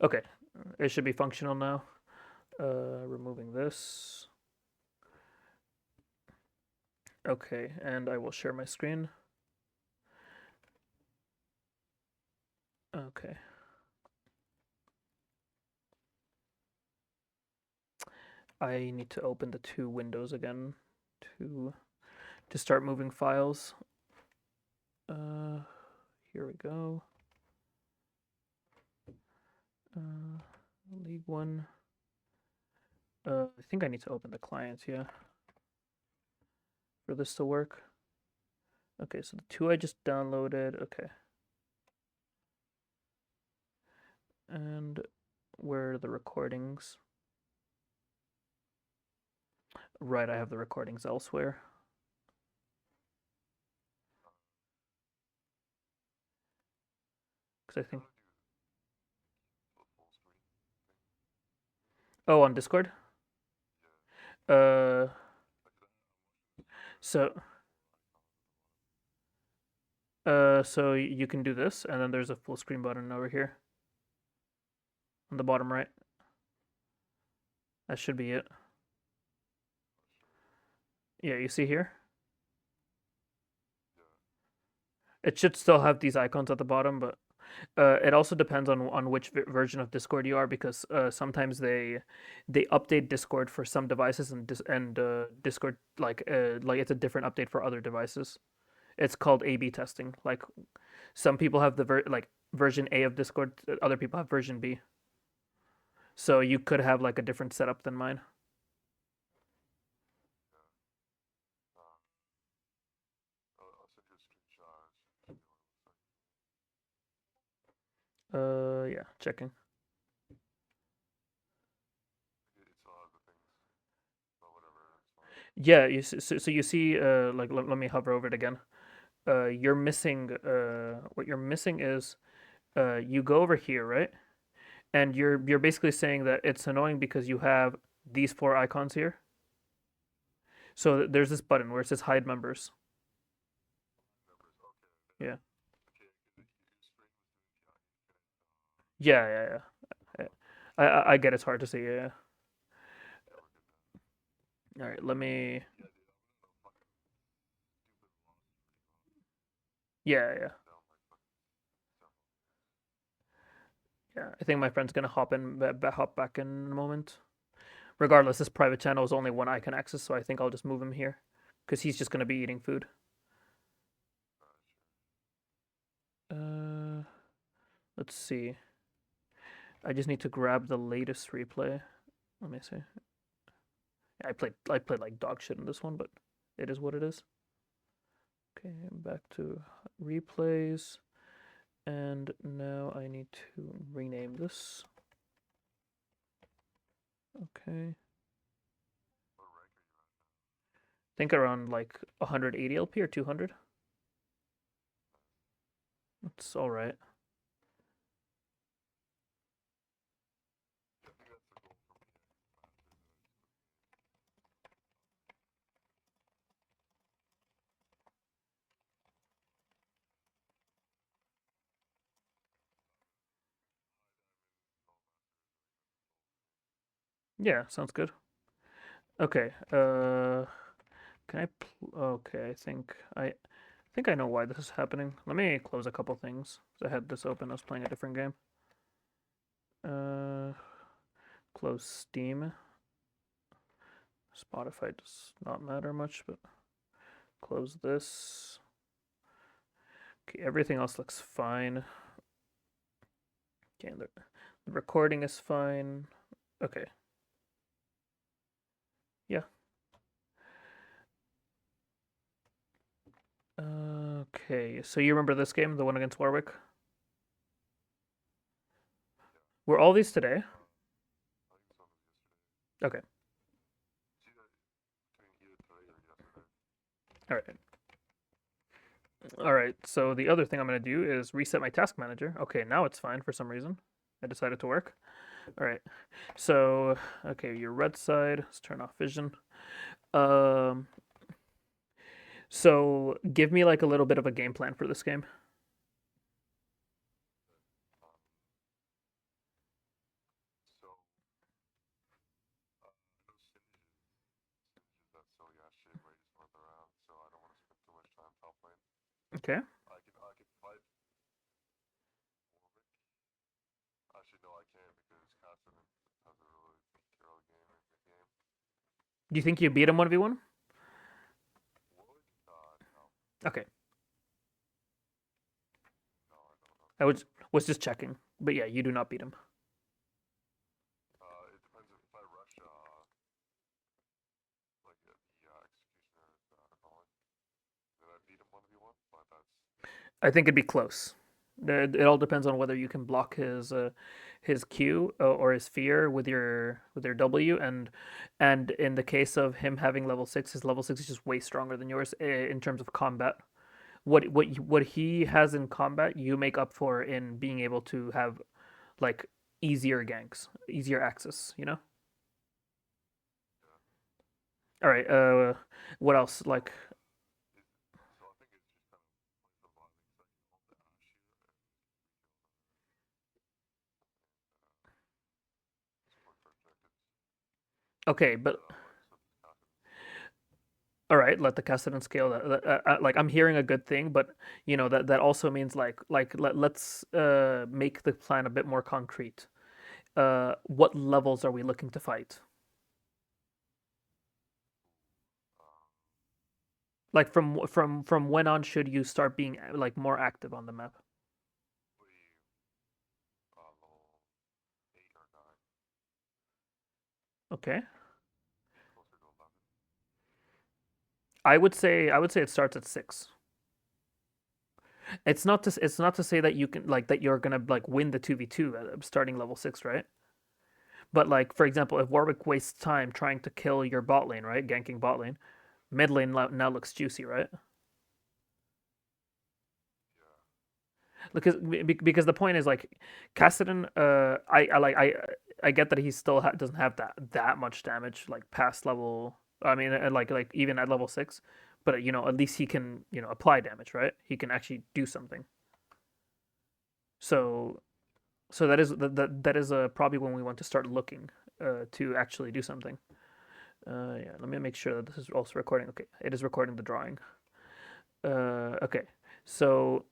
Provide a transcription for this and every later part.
Okay, it should be functional now. Removing this. Okay, and I will share my screen. Okay. I need to open the two windows again to start moving files. Here we go. League one. I think I need to open the client, yeah, for this to work. Okay, so the two I just downloaded. Okay. And where are the recordings? Right, I have the recordings elsewhere. Because I think. Oh, on Discord? Uh, so. So you can do this, and then there's a full screen button over here on the bottom right. That should be it. Yeah, you see here? It should still have these icons at the bottom, but it also depends on which version of Discord you are, because sometimes they update Discord for some devices, and Discord like it's a different update for other devices. It's called A/B testing. Like some people have the version A of Discord, other people have version B. So you could have like a different setup than mine. Yeah, checking. Yeah, so you see, like let me hover over it again. You're missing. What you're missing is, you go over here, right? And you're basically saying that it's annoying because you have these four icons here. So there's this button where it says hide members. Yeah. Yeah. I get it's hard to see. Yeah. All right. Let me. Yeah. Yeah. I think my friend's gonna hop back in a moment. Regardless, this private channel is only one I can access, so I think I'll just move him here because he's just gonna be eating food. Uh, let's see. I just need to grab the latest replay. Let me see. Yeah, I played like dog shit in this one, but it is what it is. Okay, back to replays, and now I need to rename this. Okay. I think around like 180 LP or 200. It's all right. Yeah, sounds good. Okay. Can I? Okay, I think I know why this is happening. Let me close a couple things. I had this open. I was playing a different game. Uh, close Steam. Spotify does not matter much, but close this. Okay, everything else looks fine. Okay, the recording is fine. Okay. Yeah. Okay, so you remember this game, the one against Warwick? Were all these today? Okay. All right. All right. So the other thing I'm going to do is reset my task manager. Okay, now it's fine for some reason. I decided to work. All right. So, okay, your red side. Let's turn off vision. Um, so give me like a little bit of a game plan for this game. Okay. I can fight Warwick. Actually, no, I can't because Cassidy has a really weak early game and mid game. Do you think you beat him 1v1? Warwick? No, Okay. no, I don't know. I was just checking. But yeah, you do not beat him. It depends if I rush like the executioner's calling, then I beat him 1v1. But that's I think it'd be close. It all depends on whether you can block his Q or his fear with your W, and in the case of him having level 6, his level 6 is just way stronger than yours in terms of combat. What he has in combat, you make up for in being able to have like easier ganks, easier access. You know. yeah. All right. What else? So Like, is so I think it's just kind of plays the violence. I can hold the Ash here and support for objectives. okay, But but so does Cassidy. all right, let the Castellan scale. Like I'm hearing a good thing, but that also means let's make the plan a bit more concrete. What levels are we looking to fight? Um, Like from when on should you start being like more active on the map? probably level 8 or 9, Okay, closer to 11. I would say it starts at 6. It's not to say that you can like that you're gonna like win the 2v2 at starting level 6, right? But like for example, if Warwick wastes time trying to kill your bot lane, right, ganking bot lane, mid lane now looks juicy, right? Yeah, Because the point is like Kassadin, I get that he still doesn't have that much damage like past level. I mean, like even at level 6, but at least he can apply damage, right? He can actually do something. So that is probably when we want to start looking to actually do something. Yeah, let me make sure that this is also recording. Okay, it is recording the drawing. Okay, so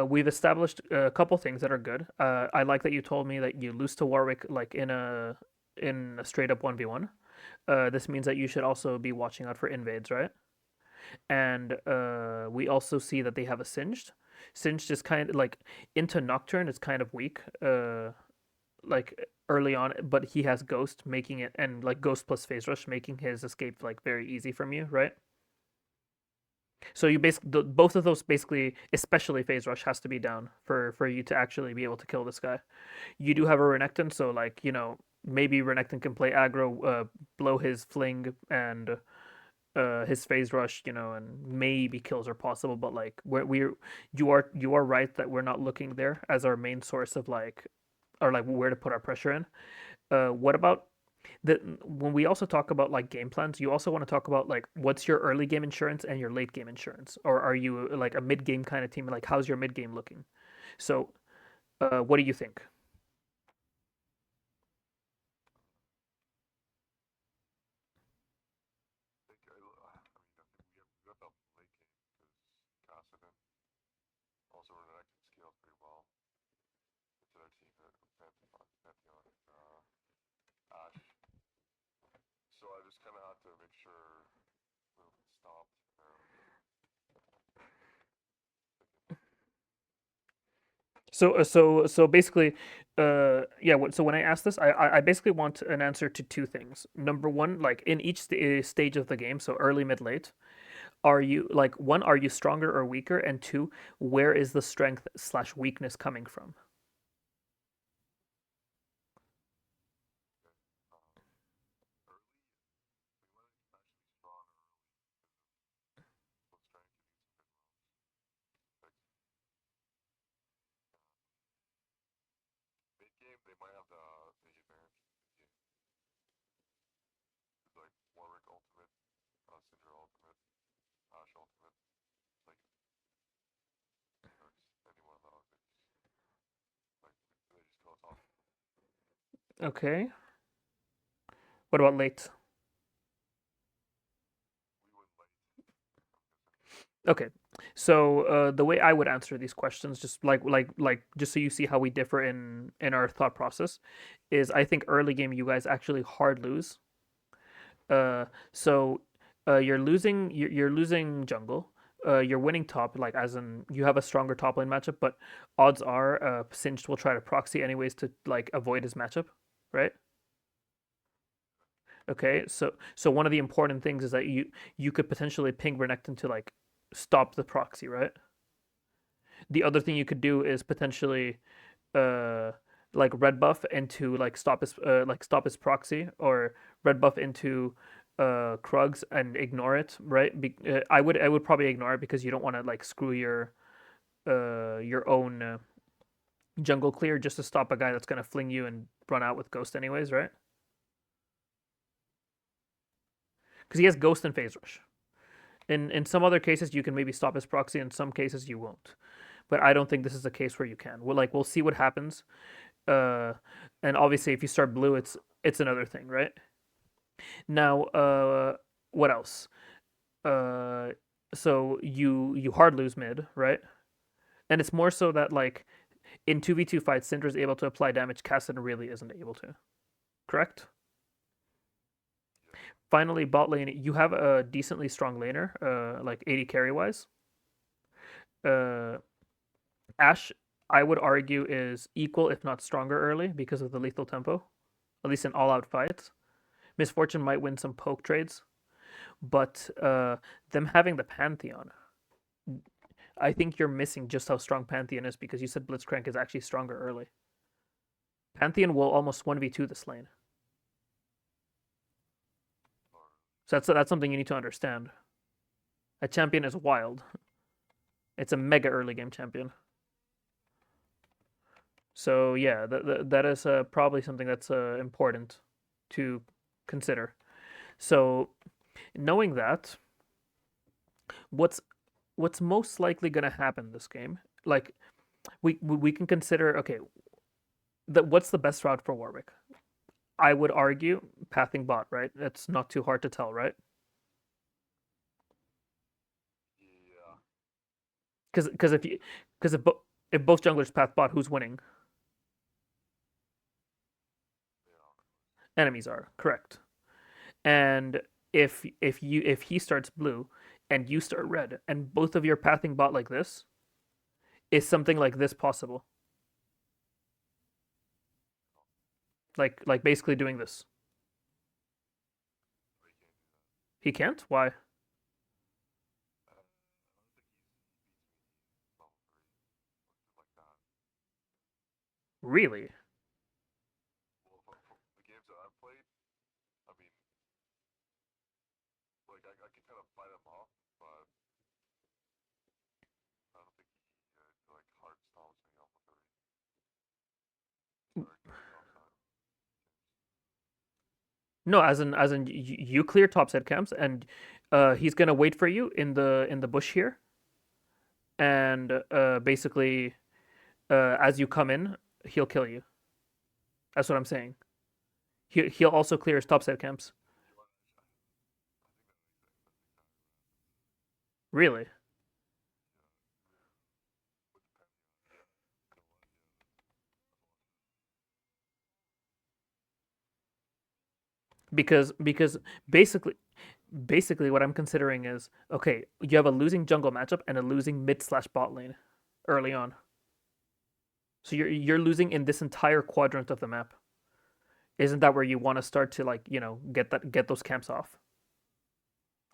we've established a couple things that are good. I like that you told me that you lose to Warwick like in a straight up 1v1. This means that you should also be watching out for invades, right? And we also see that they have a singed. Singed is kind of like into Nocturne. It's kind of weak, like early on, but he has Ghost making it, and like Ghost plus Phase Rush making his escape like very easy from you, right? So you basically both of those basically, especially Phase Rush, has to be down for you to actually be able to kill this guy. You do have a Renekton, so like maybe Renekton can play aggro, blow his fling and his Phase Rush, and maybe kills are possible. But like you are right that we're not looking there as our main source of like or like where to put our pressure in. What about that when we also talk about like game plans, you also want to talk about like what's your early game insurance and your late game insurance, or are you like a mid game kind of team? Like how's your mid game looking? So, what do you think? I think we got that late game because Cassidy also Renekton scales pretty well into their team at Pantheon and Ash. So I just kind of have to make sure movement stopped early. So basically, yeah. So when I ask this, I basically want an answer to two things. Number one, like in each stage of the game, so early, mid, late, are you like one, are you stronger or weaker, and two, where is the strength slash weakness coming from? Okay. Early, we want to actually be strong early because of split strength. You need some mid roams. Like mid game, they might have the advantage mid game. It's like Warwick ultimate, Syndra ultimate, Ashe ultimate. Like Lurks, any one of those. Like they just go off. Okay. What about late? We win late, I'm guessing. Okay, so the way I would answer these questions, just just so you see how we differ in our thought process, is I think early game you guys actually hard lose. Uh, so you're losing jungle. You're winning top, like as in you have a stronger top lane matchup, but odds are Singed will try to proxy anyways to like avoid his matchup, right? Okay, so one of the important things is that you could potentially ping Renekton to like stop the proxy, right? The other thing you could do is potentially uh like red buff into like stop his proxy, or red buff into Krugs and ignore it, right? I would probably ignore it because you don't want to like screw your own jungle clear just to stop a guy that's gonna fling you and run out with Ghost anyways, right? Because he has Ghost and Phase Rush. In some other cases you can maybe stop his proxy, in some cases you won't, but I don't think this is a case where you can. We'll see what happens. uh and obviously if you start blue, it's another thing, right? Now, what else? uh so you hard lose mid, right? And it's more so that like in 2v2 fights Syndra's able to apply damage, Kassadin really isn't able to, correct? Finally, bot lane, you have a decently strong laner, like 80 carry wise. uh Ashe, I would argue, is equal if not stronger early because of the lethal tempo, at least in all out fights. Miss Fortune might win some poke trades, but them having the Pantheon, I think you're missing just how strong Pantheon is because you said Blitzcrank is actually stronger early. Pantheon will almost 1v2 this lane. So that's something you need to understand. A champion is wild. It's a mega early game champion. So yeah, that is probably something that's important to consider. So knowing that, what's what's most likely going to happen this game? Like we can consider, okay, what's the best route for Warwick? I would argue pathing bot, right? It's not too hard to tell, right? Yeah. Because if both junglers path bot, who's winning? Yeah. Enemies are, correct. And if he starts blue and you start red and both of you are pathing bot like this, is something like this possible? Like basically doing this. We can't do that. He can't? Why? I don't think he beats me level 3 like that. Really? Well, for the games that I've played, I mean, like I can kind of fight him off, but I don't think he like hard stomps me off with 3 or gets me offside. No, as in you clear top set camps and he's gonna wait for you in the bush here, and basically as you come in, he'll kill you. That's what I'm saying. He'll also clear his top set camps. You want, I think that's exactly what happens. Really? Yeah, with the Pantheon, yeah. You know what? Yeah, I've watched it. Because basically what I'm considering is, okay, you have a losing jungle matchup and a losing mid slash bot lane early on. So you're losing in this entire quadrant of the map. Isn't that where you want to start to like, get those camps off? I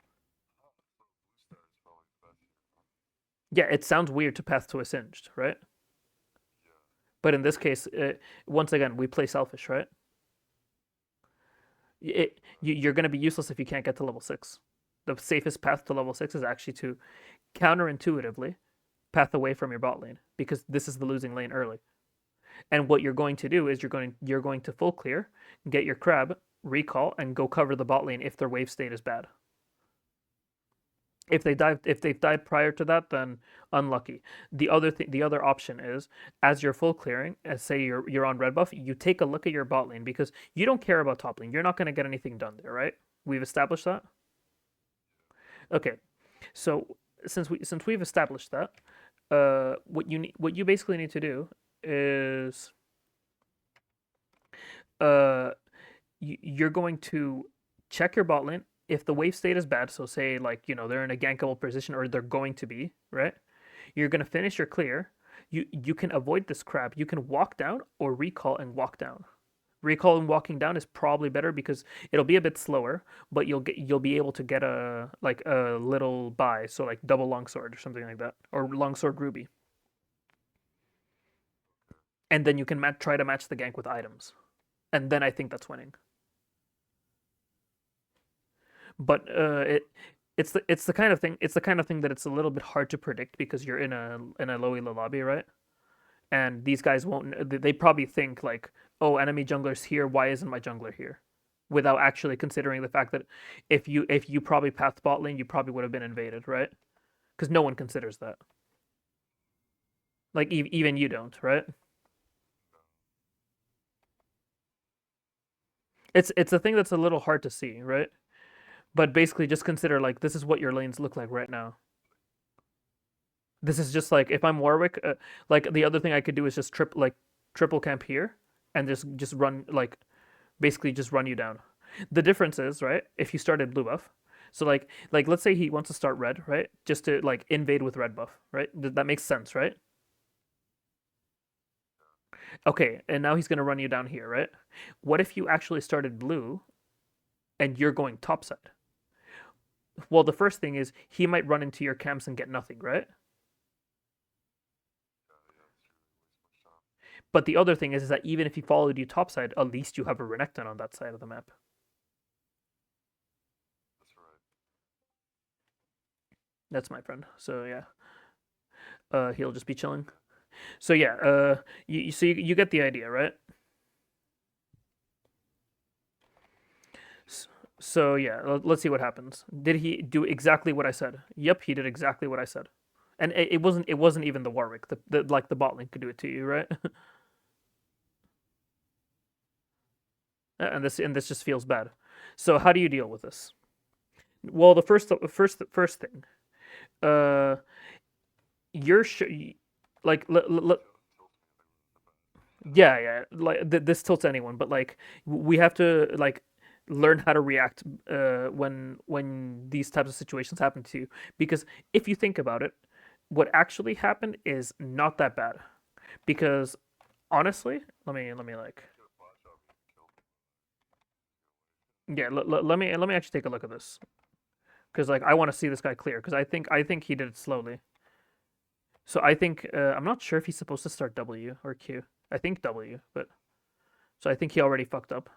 thought Blue Star is probably the best hero. Yeah, it sounds weird to path to a singed, right? Yeah, But in this case, once again, we play selfish, right? You're going to be useless if you can't get to level 6. The safest path to level 6 is actually to counterintuitively path away from your bot lane because this is the losing lane early. And what you're going to do is you're going to full clear, get your crab, recall, and go cover the bot lane if their wave state is bad. If they've died prior to that, then unlucky. The other option is, as you're full clearing, as say you're on red buff, you take a look at your bot lane because you don't care about top lane. You're not going to get anything done there, right? We've established that. Okay, so since we've established that, what you basically need to do is uh you're going to check your bot lane. If the wave state is bad, so say like they're in a gankable position or they're going to be, right? You're gonna finish your clear. You can avoid this crap. You can walk down or recall and walk down. Recall and walking down is probably better because it'll be a bit slower, but you'll be able to get a little buy, so like double longsword or something like that, or longsword ruby, and then you can try to match the gank with items, and then I think that's winning. But it's the kind of thing that it's a little bit hard to predict because you're in a low elo lobby, right? And these guys won't. They probably think like, oh, enemy jungler's here. Why isn't my jungler here? Without actually considering the fact that if you probably pathed bot lane, you probably would have been invaded, right? Because no one considers that. Like even you don't, right? It's a thing that's a little hard to see, right? But basically, just consider like this is what your lanes look like right now. This is just like if I'm Warwick, like the other thing I could do is just triple camp here and just run like basically just run you down. The difference is, right, if you started blue buff, so like let's say he wants to start red, right? Just to like invade with red buff, right? That makes sense, right? Okay, and now he's gonna run you down here, right? What if you actually started blue and you're going topside? Well, the first thing is he might run into your camps and get nothing, right? But the other thing is that even if he followed you topside, at least you have a Renekton on that side of the map. That's right. That's my friend. So yeah, he'll just be chilling. So yeah, you get the idea, right? So yeah, let's see what happens. Did he do exactly what I said? Yep, he did exactly what I said. And it wasn't even the Warwick. The bot lane could do it to you, right? And this just feels bad. So how do you deal with this? Well, the first thing, uh, you're like yeah, yeah, like this tilts anyone, but like we have to like learn how to react when these types of situations happen to you, because if you think about it, what actually happened is not that bad, because honestly, let me like Get a flash out and kill me. yeah, let me actually take a look at this, because like I want to see this guy clear, because I think he did it slowly. So I think I'm not sure if he's supposed to start W or Q. I think W, but so I think he already fucked up.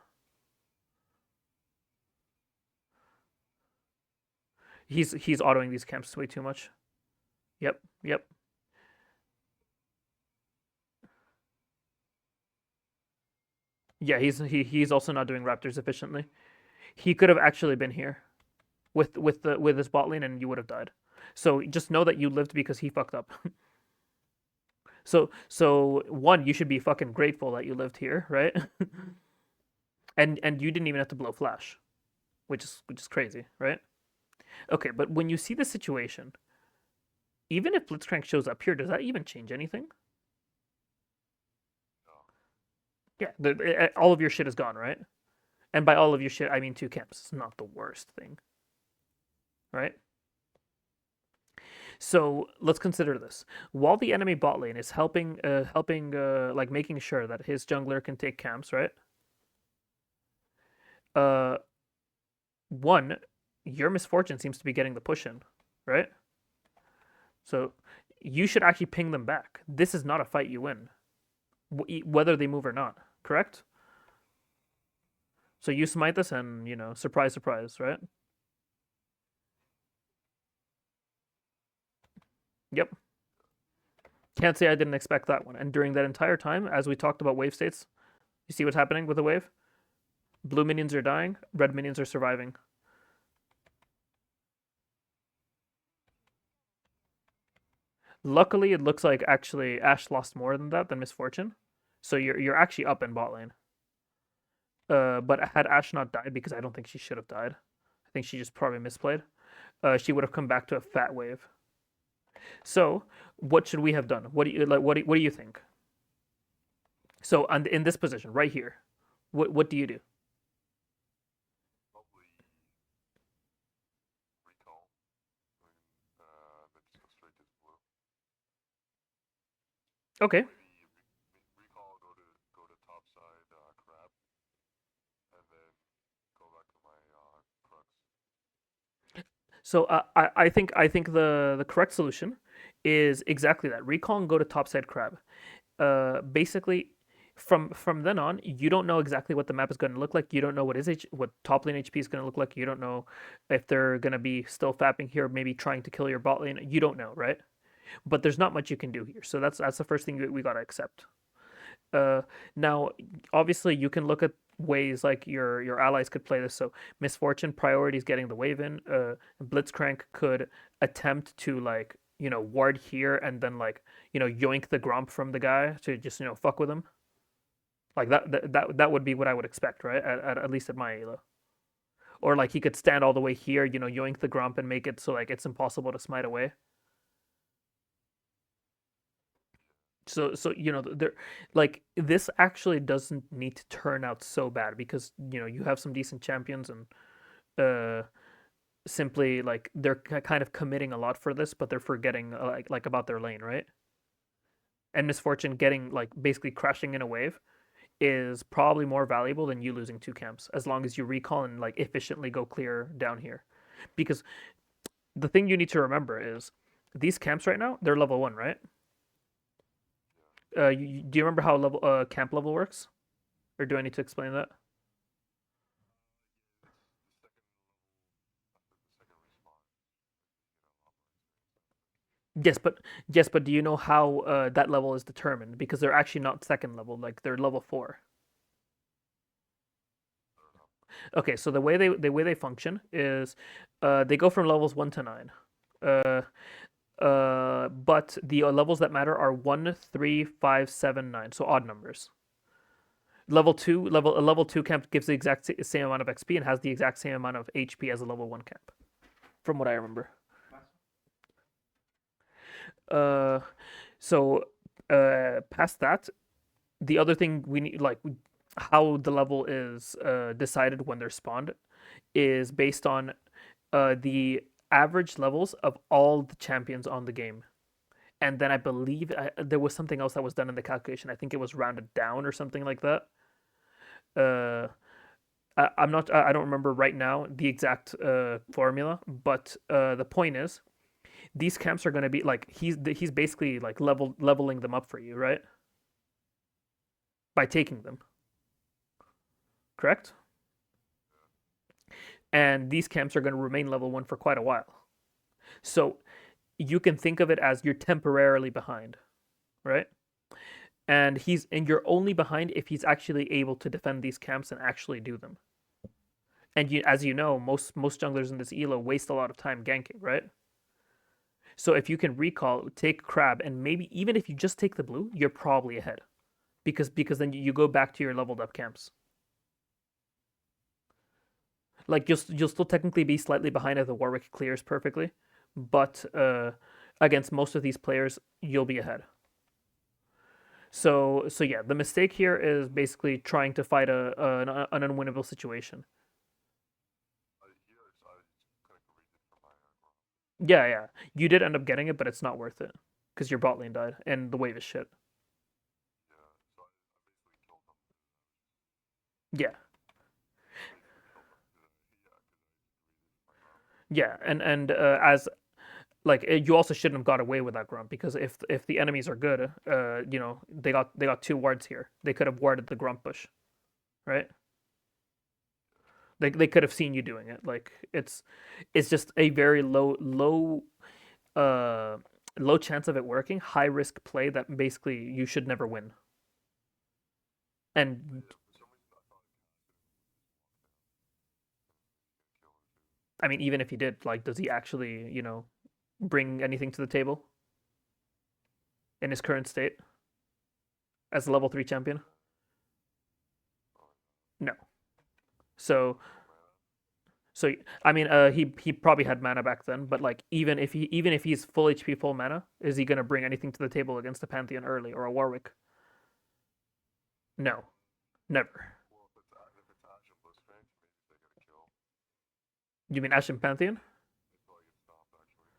He's autoing these camps way too much. Yep, yep. Yeah, he's also not doing Raptors efficiently. He could have actually been here with his bot lane, and you would have died. So just know that you lived because he fucked up. So one, you should be fucking grateful that you lived here, right? And you didn't even have to blow flash, which is crazy, right? Okay, but when you see the situation, even if Blitzcrank shows up here, does that even change anything? No. Yeah, all of your shit is gone, right? And by all of your shit, I mean two camps. It's not the worst thing, right? So let's consider this. While the enemy bot lane is like making sure that his jungler can take camps, right? Uh, one, your misfortune seems to be getting the push in, right? So you should actually ping them back. This is not a fight you win, whether they move or not. Correct? So you smite this, and surprise, surprise, right? Yep. Can't say I didn't expect that one. And during that entire time, as we talked about wave states, you see what's happening with the wave? Blue minions are dying, red minions are surviving. Luckily, it looks like actually Ashe lost more than that, than Misfortune. So you're actually up in bot lane. But had Ashe not died, because I don't think she should have died, I think she just probably misplayed. She would have come back to a fat wave. So, what should we have done? What do you like? What do you think? So, in this position right here, what do you do? Probably recall. Then just go straight to blue. Okay. Maybe recall. Go to top side crab, and then go back to my crux. So I think the correct solution is exactly that. Recall and go to topside crab. Basically, from then on, you don't know exactly what the map is going to look like. You don't know what top lane HP is going to look like. You don't know if they're going to be still fapping here, maybe trying to kill your bot lane. You don't know, right? But there's not much you can do here. So that's the first thing that we gotta accept. Uh, Now, obviously, you can look at ways like your allies could play this. So Miss Fortune priorities getting the wave in. Blitzcrank could attempt to like ward here and then like yoink the Gromp from the guy to just fuck with him. Like that would be what I would expect, right? At least at my elo. Or like he could stand all the way here, yoink the Gromp and make it so like it's impossible to smite away. So there, like this actually doesn't need to turn out so bad because you have some decent champions and uh simply like they're kind of committing a lot for this, but they're forgetting like about their lane, right? And Misfortune getting like basically crashing in a wave is probably more valuable than you losing two camps as long as you recall and like efficiently go clear down here. Because the thing you need to remember is these camps right now, they're level 1, right? Do you remember how level camp level works? Or do I need to explain that? Yes, but do you know how that level is determined? Because they're actually not second level, like they're level 4. Okay, so the way they function is they go from levels 1 to 9. Uh but the levels that matter are 1, 3, 5, 7, 9. So odd numbers. Level 2 camp gives the exact same amount of XP and has the exact same amount of HP as a level 1 camp, from what I remember. Uh so past that, the other thing we need, like how the level is decided when they're spawned, is based on the average levels of all the champions on the game. And then I believe there was something else that was done in the calculation. I think it was rounded down or something like that. Uh, I'm not. I don't remember right now the exact formula, but the point is, these camps are going to be like he's basically like leveling them up for you, right? By taking them, correct? And these camps are going to remain level 1 for quite a while. So you can think of it as you're temporarily behind, right? And you're only behind if he's actually able to defend these camps and actually do them. And as you know, most junglers in this elo waste a lot of time ganking, right? So if you can recall, take crab, and maybe even if you just take the blue, you're probably ahead because then you go back to your leveled up camps. Like you'll still technically be slightly behind if the Warwick clears perfectly, but against most of these players, you'll be ahead. So yeah, the mistake here is basically trying to fight an unwinnable situation. Yeah, yeah, you did end up getting it, but it's not worth it because your bot lane died and the wave is shit. Yeah, yeah, and as like you also shouldn't have got away with that grunt because if the enemies are good, they got two wards here. They could have warded the grunt bush, right? They could have seen you doing it. Like it's just a very uh low chance of it working, high risk play that basically you should never win. And I mean, even if he did, like, does he actually, bring anything to the table in his current state as a level 3 champion? No. So So I mean, he probably had mana back then, but like even if he's full HP, full mana, is he gonna bring anything to the table against a Pantheon early or a Warwick? No, never. Well, if it's Ash and Blitzcrank, maybe they get a kill. You mean Ash and Pantheon? They probably get stopped actually.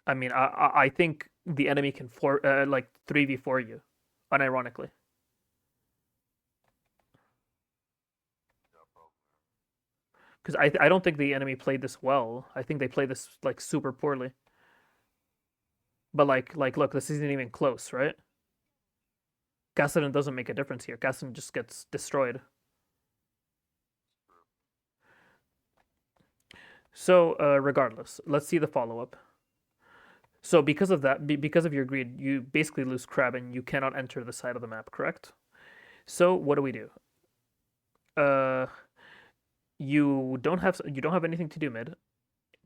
I mean, I think the enemy can like 3v4 you, unironically. Yeah, probably. Because I don't think the enemy played this well. I think they played this like super poorly. But like look, this isn't even close, right? Kassadin doesn't make a difference here. Kassadin just gets destroyed. So regardless, let's see the follow up. So because of that, because of your greed, you basically lose crab and you cannot enter the side of the map, correct? So what do we do? Uh, you don't have anything to do mid.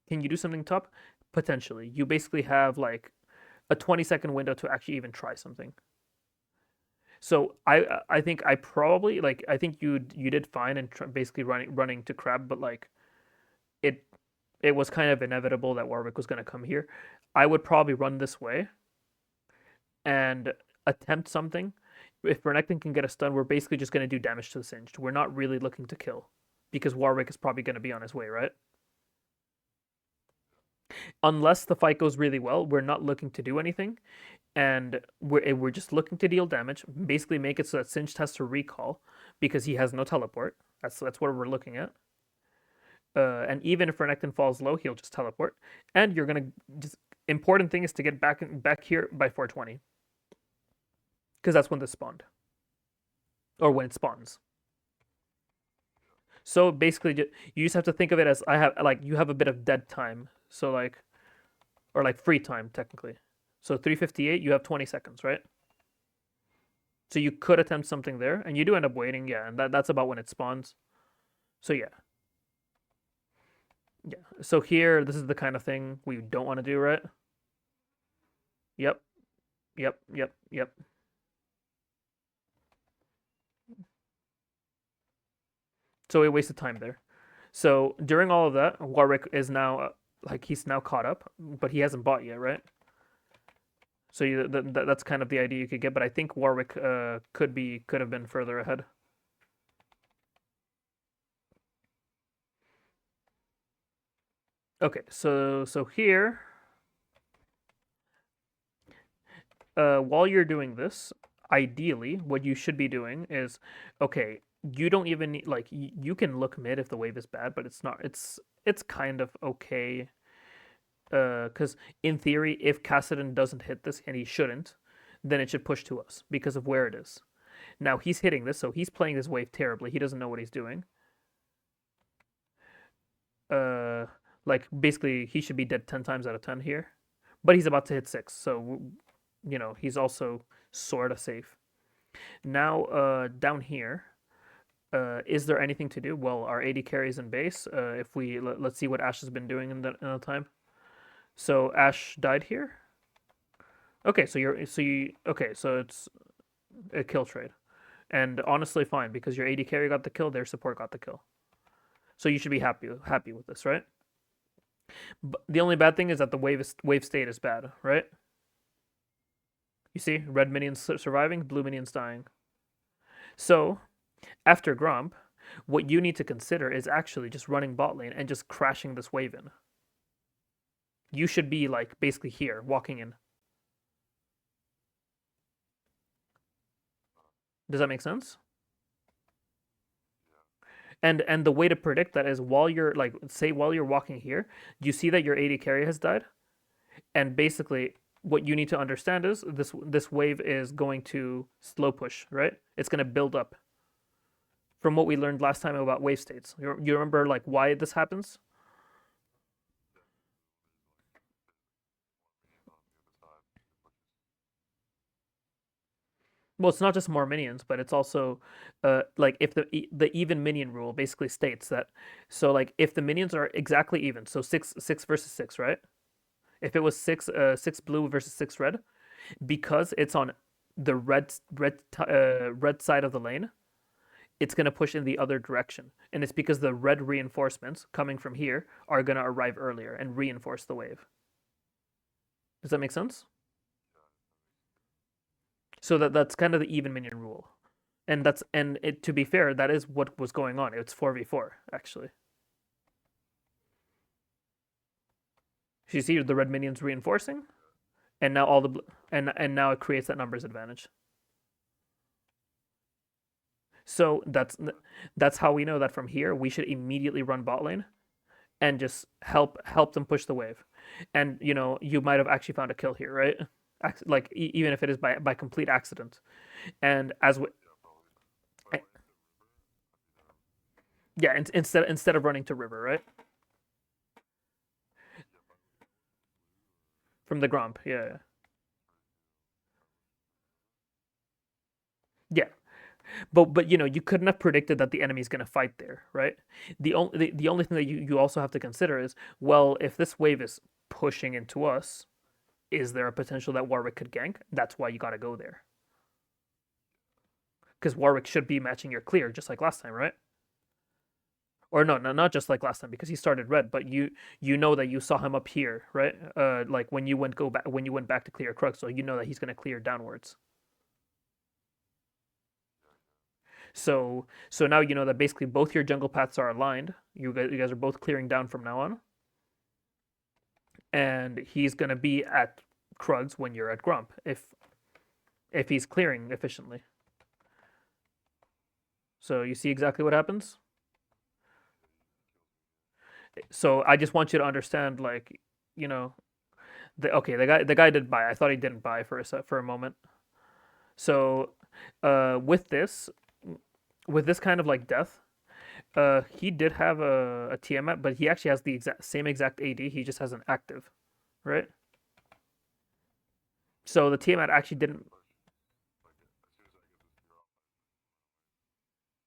Can you do something top? Potentially. You basically have like a 20-second window to actually even try something. So I think I probably like I think you did fine and basically running to crab, but like it it was kind of inevitable that Warwick was going to come here. I would probably run this way and attempt something. If Renekton can get a stun, we're basically just going to do damage to the Singed. We're not really looking to kill because Warwick is probably going to be on his way, right? Unless the fight goes really well, we're not looking to do anything, and we're just looking to deal damage. Basically, make it so that Singed has to recall because he has no teleport. That's what we're looking at. And even if Renekton falls low, he'll just teleport. And you're gonna just important thing is to get back here by 420, because that's when this spawned, or when it spawns. So basically, you just have to think of it as you have a bit of dead time. So like, or like free time technically. So 358, you have 20 seconds, right? So you could attempt something there, and you do end up waiting, yeah, and that's about when it spawns. So yeah. Yeah. So here, this is the kind of thing we don't want to do, right? Yep. Yep. Yep. Yep. So we wasted time there. So during all of that, Warwick is now he's now caught up, but he hasn't bought yet, right? So that's kind of the idea you could get, but I think Warwick could have been further ahead. Okay, so here, while you're doing this, ideally, what you should be doing is, okay, you don't even need like you can look mid if the wave is bad, but it's not. It's kind of okay. Because in theory, if Kassadin doesn't hit this, and he shouldn't, then it should push to us because of where it is. Now he's hitting this, so he's playing this wave terribly. He doesn't know what he's doing. Like basically, he should be dead 10 times out of 10 here, but he's about to hit 6, so he's also sort of safe. Now, down here, is there anything to do? Well, our AD carries in base. If we let's see what Ash has been doing in the time. So Ash died here. Okay, so it's a kill trade, and honestly, fine because your AD carry got the kill, their support got the kill. So you should be happy with this, right? But the only bad thing is that the wave state is bad, right? You see, red minions surviving, blue minions dying. So after Gromp, what you need to consider is actually just running bot lane and just crashing this wave in. You should be like basically here, walking in. Does that make sense? And the way to predict that is while you're like say while you're walking here, you see that your AD carry has died, and basically what you need to understand is this wave is going to slow push, right? It's going to build up. From what we learned last time about wave states, you remember like why this happens? Well, it's not just more minions, but it's also like if the even minion rule basically states that so like if the minions are exactly even, so six versus six, right? If it was six blue versus six red, because it's on the red side of the lane, it's going to push in the other direction. And it's because the red reinforcements coming from here are going to arrive earlier and reinforce the wave. Does that make sense? So that's kind of the even minion rule. And to be fair, that is what was going on. It's 4v4 actually. So you see the red minions reinforcing, and now all the and now it creates that numbers advantage. So that's how we know that from here we should immediately run bot lane and just help them push the wave. And you might have actually found a kill here, right? Like even if it is by complete accident. And yeah, instead of running to river, right? From the Gromp, yeah, yeah. But you couldn't have predicted that the enemy's going to fight there, right? The only thing that you also have to consider is, well, if this wave is pushing into us, is there a potential that Warwick could gank? That's why you got to go there, because Warwick should be matching your clear just like last time, right? Or no, not just like last time because he started red, but you know that you saw him up here, right? Like when you went back to clear Crux, so you know that he's going to clear downwards. So now you know that basically both your jungle paths are aligned. You guys are both clearing down from now on, and he's gonna be at Krugs when you're at Grump if he's clearing efficiently. So you see exactly what happens. So I just want you to understand, like, you know, okay, the guy did buy. I thought he didn't buy for a moment. So, with this kind of like death, he did have a Tiamat, but he actually has the same exact AD. He just has an active, right? So the Tiamat actually didn't.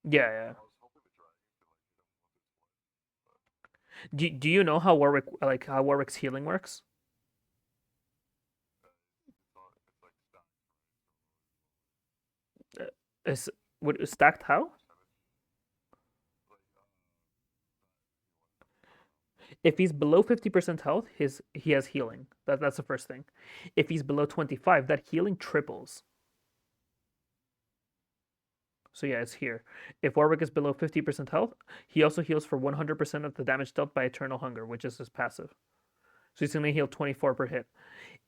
Yeah, yeah. Do you know how Warwick's healing works? Uh, Is what stacked how? If he's below 50% health, he has healing. That's the first thing. If he's below 25, that healing triples. So yeah, it's here. If Warwick is below 50% health, he also heals for 100% of the damage dealt by Eternal Hunger, which is his passive. So he's gonna heal 24 per hit.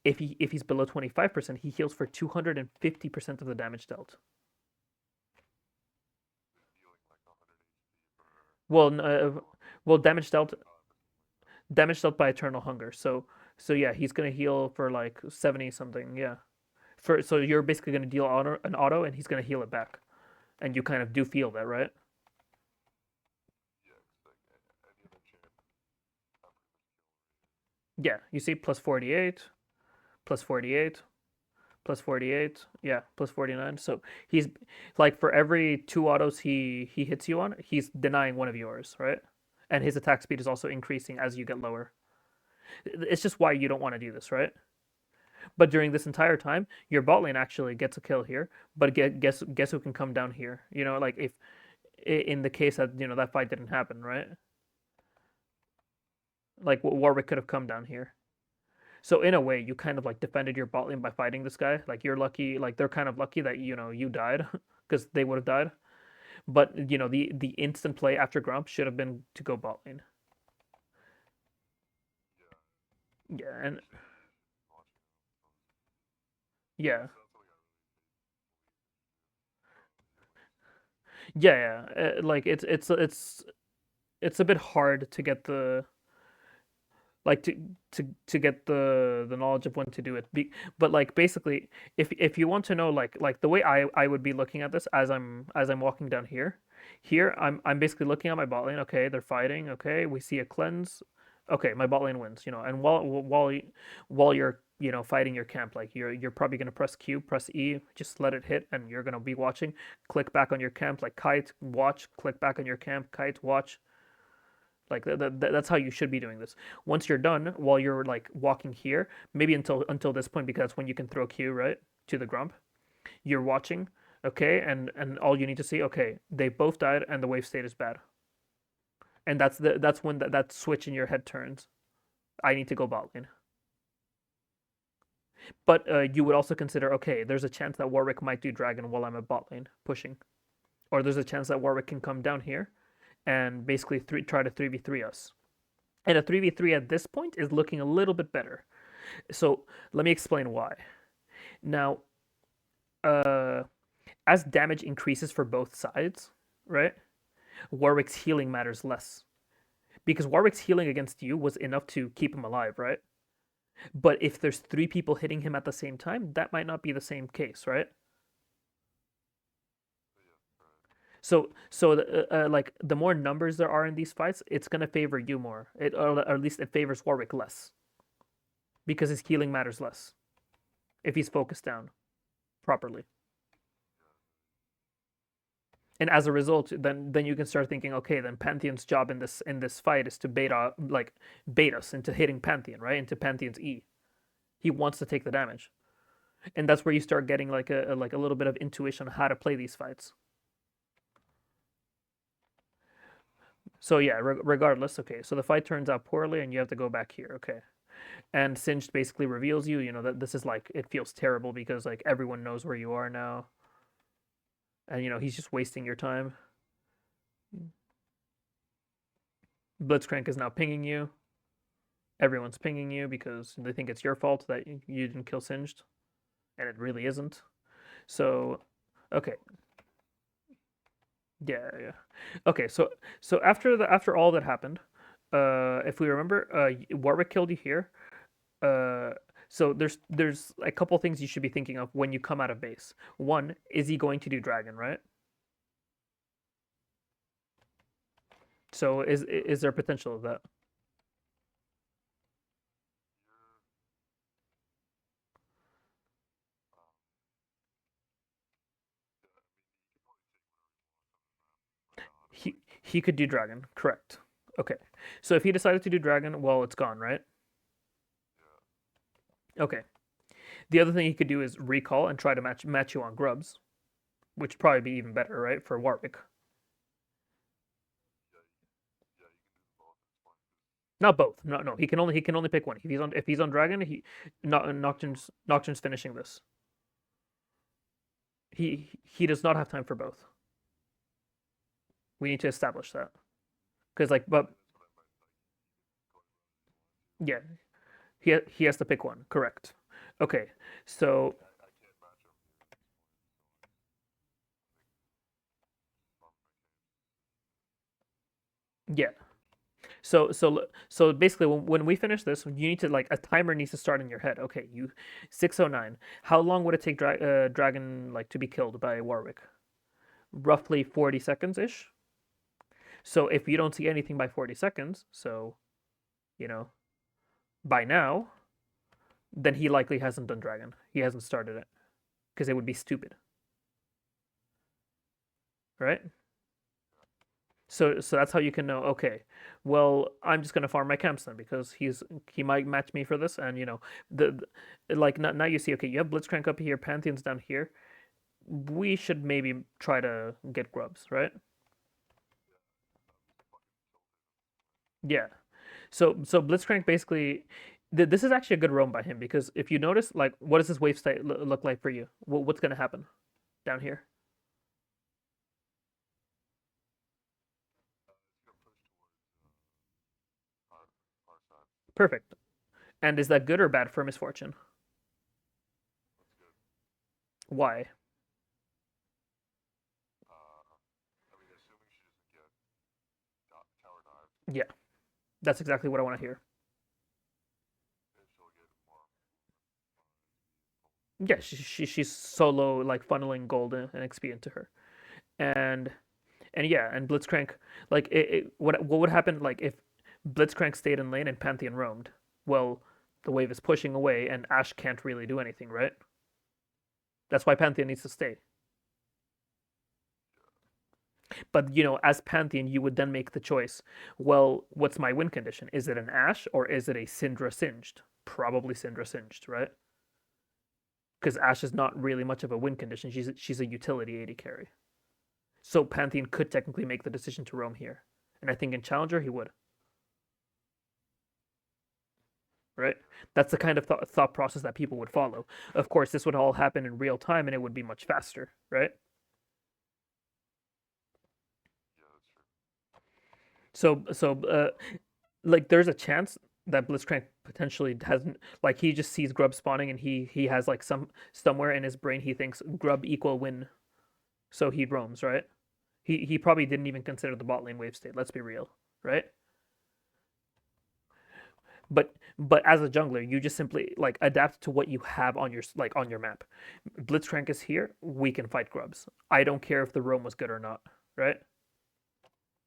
If he's below 25%, he heals for 250% of the damage dealt. Well, well, damage dealt by Eternal Hunger. So yeah, he's gonna heal for like 70 something. Yeah. So you're basically gonna deal an auto, and he's gonna heal it back, and you kind of do feel that, right? Yeah. You see, plus 48, plus 48, plus 48, yeah, plus 49. So he's like, for every two autos he hits you on, he's denying one of yours, right? And his attack speed is also increasing as you get lower. It's just why you don't want to do this, right? But during this entire time, your bot lane actually gets a kill here. But guess who can come down here? Like, if in the case that that fight didn't happen, right? Like, Warwick could have come down here. So in a way, you kind of like defended your bot lane by fighting this guy. Like, you're lucky. Like, they're kind of lucky that you died because they would have died. But the instant play after Grump should have been to go bot lane. Yeah, and yeah, yeah. Like, it's a bit hard to get like to get the knowledge of when to do it. But like, basically, if you want to know, like the way I would be looking at this as I'm walking down here I'm basically looking at my bot lane. Okay, they're fighting. Okay, we see a cleanse. Okay, my bot lane wins. And while you're fighting your camp, like, you're probably gonna press Q, press E, just let it hit, and you're gonna be watching. Click back on your camp, like kite, watch. Click back on your camp, kite, watch. Like, that's how you should be doing this. Once you're done, while you're like walking here, maybe until this point, because that's when you can throw Q, right, to the Grump. You're watching. Okay, and all you need to see, okay, they both died and the wave state is bad. And that's when that switch in your head turns. I need to go bot lane. But you would also consider, okay, there's a chance that Warwick might do dragon while I'm at bot lane pushing, or there's a chance that Warwick can come down here and basically try to 3v3 us. And a 3v3 at this point is looking a little bit better. So let me explain why. Now, as damage increases for both sides, right? Warwick's healing matters less. Because Warwick's healing against you was enough to keep him alive, right? But if there's 3 people hitting him at the same time, that might not be the same case, right? So like the more numbers there are in these fights, it's gonna favor you more. Or at least it favors Warwick less because his healing matters less if he's focused down properly. And as a result, then you can start thinking, okay, then Pantheon's job in this fight is to bait us into hitting Pantheon, right? Into Pantheon's E. He wants to take the damage, and that's where you start getting like a little bit of intuition on how to play these fights. So yeah, regardless, okay. So the fight turns out poorly, and you have to go back here, okay. And Singed basically reveals you, that this is like it feels terrible because like everyone knows where you are now, and he's just wasting your time. Blitzcrank is now pinging you. Everyone's pinging you because they think it's your fault that you didn't kill Singed, and it really isn't. So, okay, yeah. Okay, so after all that happened, if we remember, Warwick killed you here. So there's a couple things you should be thinking of when you come out of base. One, is he going to do dragon, right? So is there potential of that? He could do dragon, correct? Okay, so if he decided to do dragon, well, it's gone, right? Okay. The other thing he could do is recall and try to match you on grubs, which would probably be even better, right, for Warwick. Not both. No. He can only pick one. If he's on dragon, Nocturne's finishing this. He does not have time for both. We need to establish that because but yeah, he has to pick one. Correct. Okay, so yeah. So basically, when we finish this, you need to a timer needs to start in your head. Okay, 609. How long would it take Dragon to be killed by Warwick? Roughly 40 seconds ish. So if you don't see anything by 40 seconds, so by now, then he likely hasn't done Dragon. He hasn't started it because it would be stupid, right? So that's how you can know. Okay, well, I'm just gonna farm my camps then because he might match me for this, and the now you see. Okay, you have Blitzcrank up here, Pantheon's down here. We should maybe try to get grubs, right? Yeah. So Blitzcrank basically, this is actually a good roam by him because if you notice, what does this wave state look like for you? What's gonna happen down here? Perfect. And is that good or bad for Miss Fortune? Why? Yeah, that's exactly what I want to hear. Yeah, she's solo funneling gold and XP into her, and yeah, and Blitzcrank what would happen if Blitzcrank stayed in lane and Pantheon roamed? Well, the wave is pushing away and Ashe can't really do anything, right? That's why Pantheon needs to stay. But as Pantheon, you would then make the choice. Well, what's my win condition? Is it an Ashe or is it a Syndra Singed? Probably Syndra Singed, right? because Ashe is not really much of a win condition. She's a utility AD carry. So Pantheon could technically make the decision to roam here, and I think in Challenger he would. Right? That's the kind of thought process that people would follow. Of course, this would all happen in real time, and it would be much faster. Right? Yeah, that's true. So like there's a chance that Blitzcrank potentially hasn't like he just sees Grub spawning and he has like somewhere in his brain he thinks Grub equal win, so he roams, right? He probably didn't even consider the bot lane wave state. Let's be real, right? But as a jungler, you just simply like adapt to what you have on your on your map. Blitzcrank is here, we can fight Grubs. I don't care if the roam was good or not, right?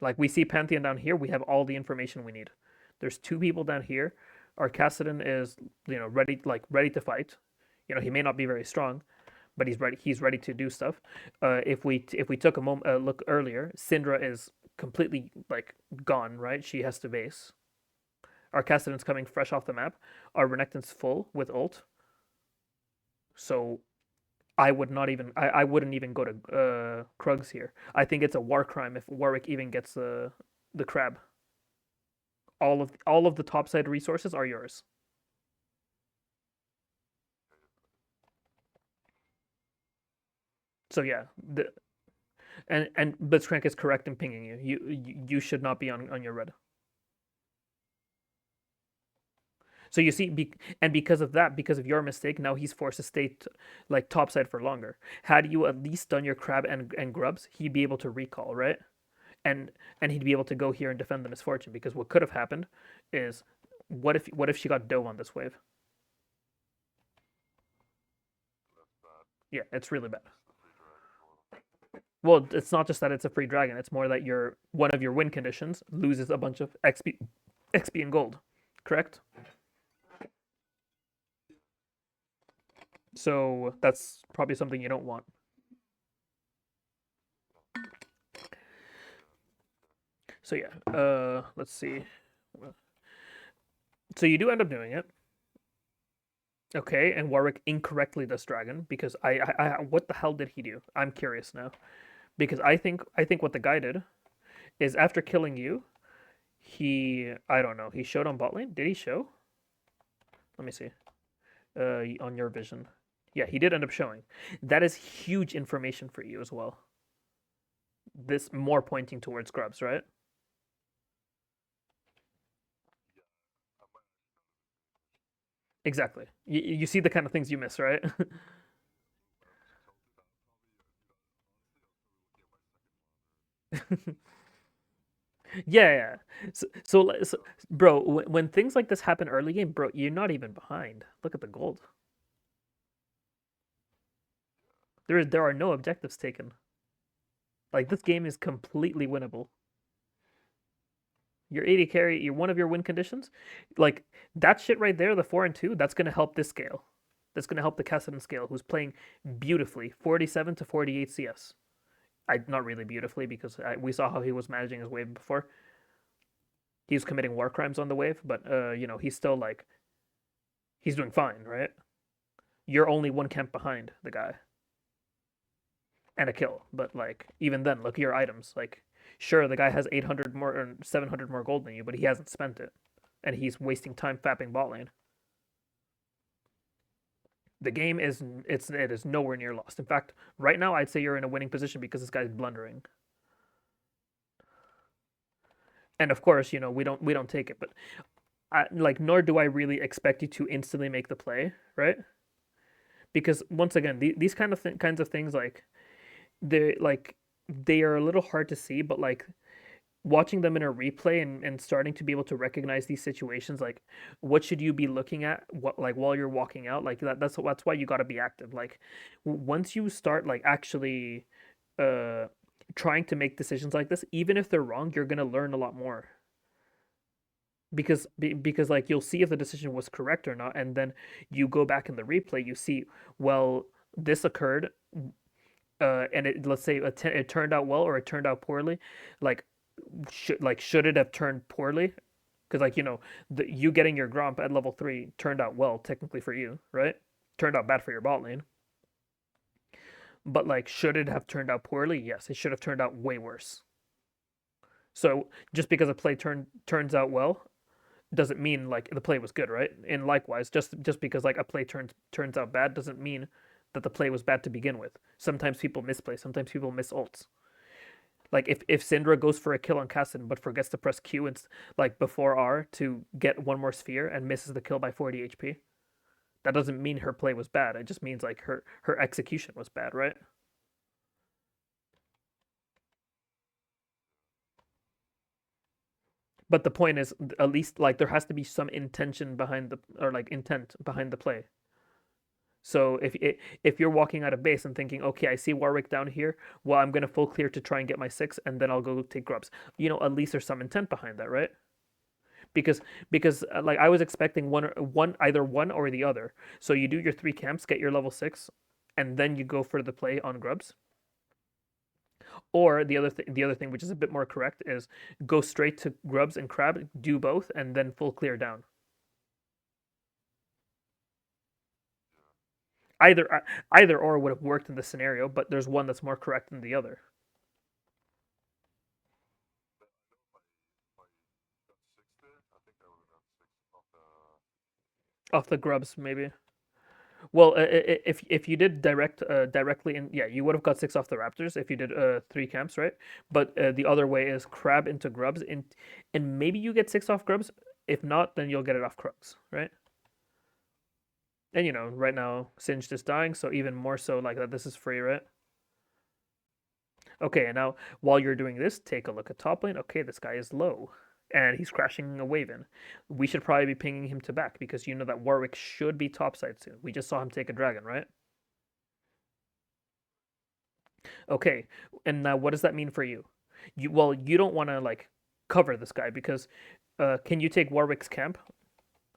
Like we see Pantheon down here, we have all the information we need. There's two people down here. Our Kassadin is ready to fight. He may not be very strong, but he's ready. He's ready to do stuff. If we took a moment look earlier, Syndra is completely like gone. Right, she has to base. Our Kassadin's coming fresh off the map. Our Renekton's full with ult. So I wouldn't even go to Krugs here. I think it's a war crime if Warwick even gets the crab. All of the topside resources are yours. So yeah, and Blitzcrank is correct in pinging you. You should not be on your red. So you see, because of that, because of your mistake, now he's forced to stay like topside for longer. Had you at least done your crab and grubs, he'd be able to recall, right? And he'd be able to go here and defend the misfortune. Because what could have happened is, what if she got dove on this wave? That's bad. Yeah, it's really bad. It's the free dragon for them. Well, it's not just that it's a free dragon. It's more that one of your win conditions loses a bunch of XP and gold. Correct? So that's probably something you don't want. So yeah, let's see. So you do end up doing it. Okay, and Warwick incorrectly does dragon because what the hell did he do? I'm curious now. Because I think what the guy did is after killing you, I don't know, he showed on bot lane. Did he show? Let me see. On your vision. Yeah, he did end up showing. That is huge information for you as well. This more pointing towards grubs, right? Yeah, I might actually not have been paying attention. Exactly. You see the kind of things you miss, right? I was tilted. I probably, honestly, I was probably looking at my second monitor. Yeah, yeah. So, bro, when things like this happen early game, bro, you're not even behind. Look at the gold. There are no objectives taken. Like this game is completely winnable. Your 80 carry, you're one of your win conditions. Like that shit right there, the 4 and 2, that's gonna help this scale. That's gonna help the Kassadin scale, who's playing beautifully, 47 to 48 CS. Not really beautifully because we saw how he was managing his wave before. He was committing war crimes on the wave, but he's still like he's doing fine, right? You're only one camp behind the guy and a kill, but like even then, look at your items. Like, sure, the guy has 800 more or 700 more gold than you, but he hasn't spent it, and he's wasting time fapping bot lane. The game it is nowhere near lost. In fact, right now I'd say you're in a winning position because this guy's blundering. And of course, we don't take it, but nor do I really expect you to instantly make the play, right? Because once again, these kinds of things they are a little hard to see, but like watching them in a replay and starting to be able to recognize these situations, like what should you be looking at, what like while you're walking out, like that's why you got to be active. Like once you start like actually uh trying to make decisions like this, even if they're wrong, you're gonna learn a lot more because like you'll see if the decision was correct or not, and then you go back in the replay, you see, well, this occurred, and let's say it turned out well or it turned out poorly, like should it have turned poorly? Because like you getting your Gromp at level 3 turned out well technically for you, right? turned out bad for your bot lane. But like, should it have turned out poorly? Yes, it should have turned out way worse. So just because a play turns out well doesn't mean like the play was good, right? And likewise, just because like a play turns out bad doesn't mean that the play was bad to begin with. Sometimes people misplay. Sometimes people miss ults. Like if Syndra goes for a kill on Kassadin but forgets to press Q and like before R to get one more sphere and misses the kill by 40 HP, that doesn't mean her play was bad. It just means like her execution was bad, right? But the point is, at least like there has to be some intention behind the or like intent behind the play. So if you're walking out of base and thinking, okay, I see Warwick down here, well, I'm gonna full clear to try and get my 6, and then I'll go take grubs. At least there's some intent behind that, right? Because like I was expecting either one or the other. So you do your 3 camps, get your level 6, and then you go for the play on grubs. Or the other thing, which is a bit more correct, is go straight to grubs and crab, do both, and then full clear down. Either or would have worked in this scenario, but there's one that's more correct than the other. Off the grubs, maybe. Well, if you did directly in, yeah, you would have got 6 off the Raptors if you did 3 camps, right? But the other way is crab into grubs, and maybe you get 6 off grubs. If not, then you'll get it off Krugs, right? And right now Singed is dying, so even more so like that. This is free, right? Okay, and now while you're doing this, take a look at top lane. Okay, this guy is low, and he's crashing a wave in. We should probably be pinging him to back because you know that Warwick should be topside soon. We just saw him take a dragon, right? Okay, and now what does that mean for you? You don't want to like cover this guy because can you take Warwick's camp?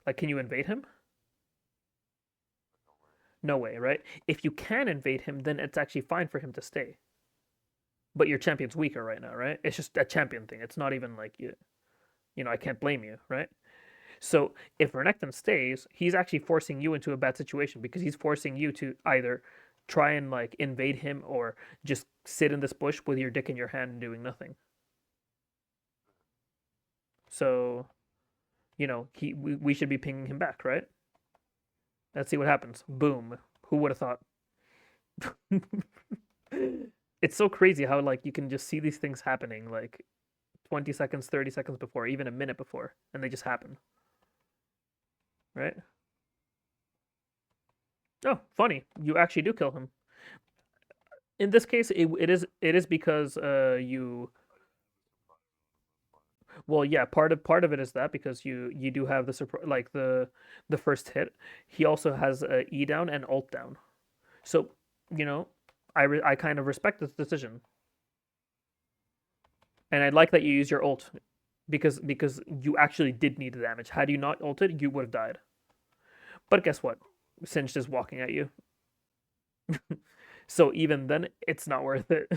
Like, can you invade him? No way, right? If you can invade him, then it's actually fine for him to stay. But your champion's weaker right now, right? It's just a champion thing. It's not even like I can't blame you, right? So if Renekton stays, he's actually forcing you into a bad situation because he's forcing you to either try and like invade him or just sit in this bush with your dick in your hand and doing nothing. So, we should be pinging him back, right? Let's see what happens. Boom. Who would have thought? It's so crazy how like you can just see these things happening like 20 seconds, 30 seconds before, even a minute before, and they just happen, right? Oh, funny. You actually do kill him. In this case, it is because you well, yeah, part of it is that because you do have like the first hit. He also has E down and ult down. So, you know, I kind of respect this decision. And I like that you use your ult because you actually did need the damage. Had you not ulted, you would have died. But guess what? Singed is walking at you. So even then, it's not worth it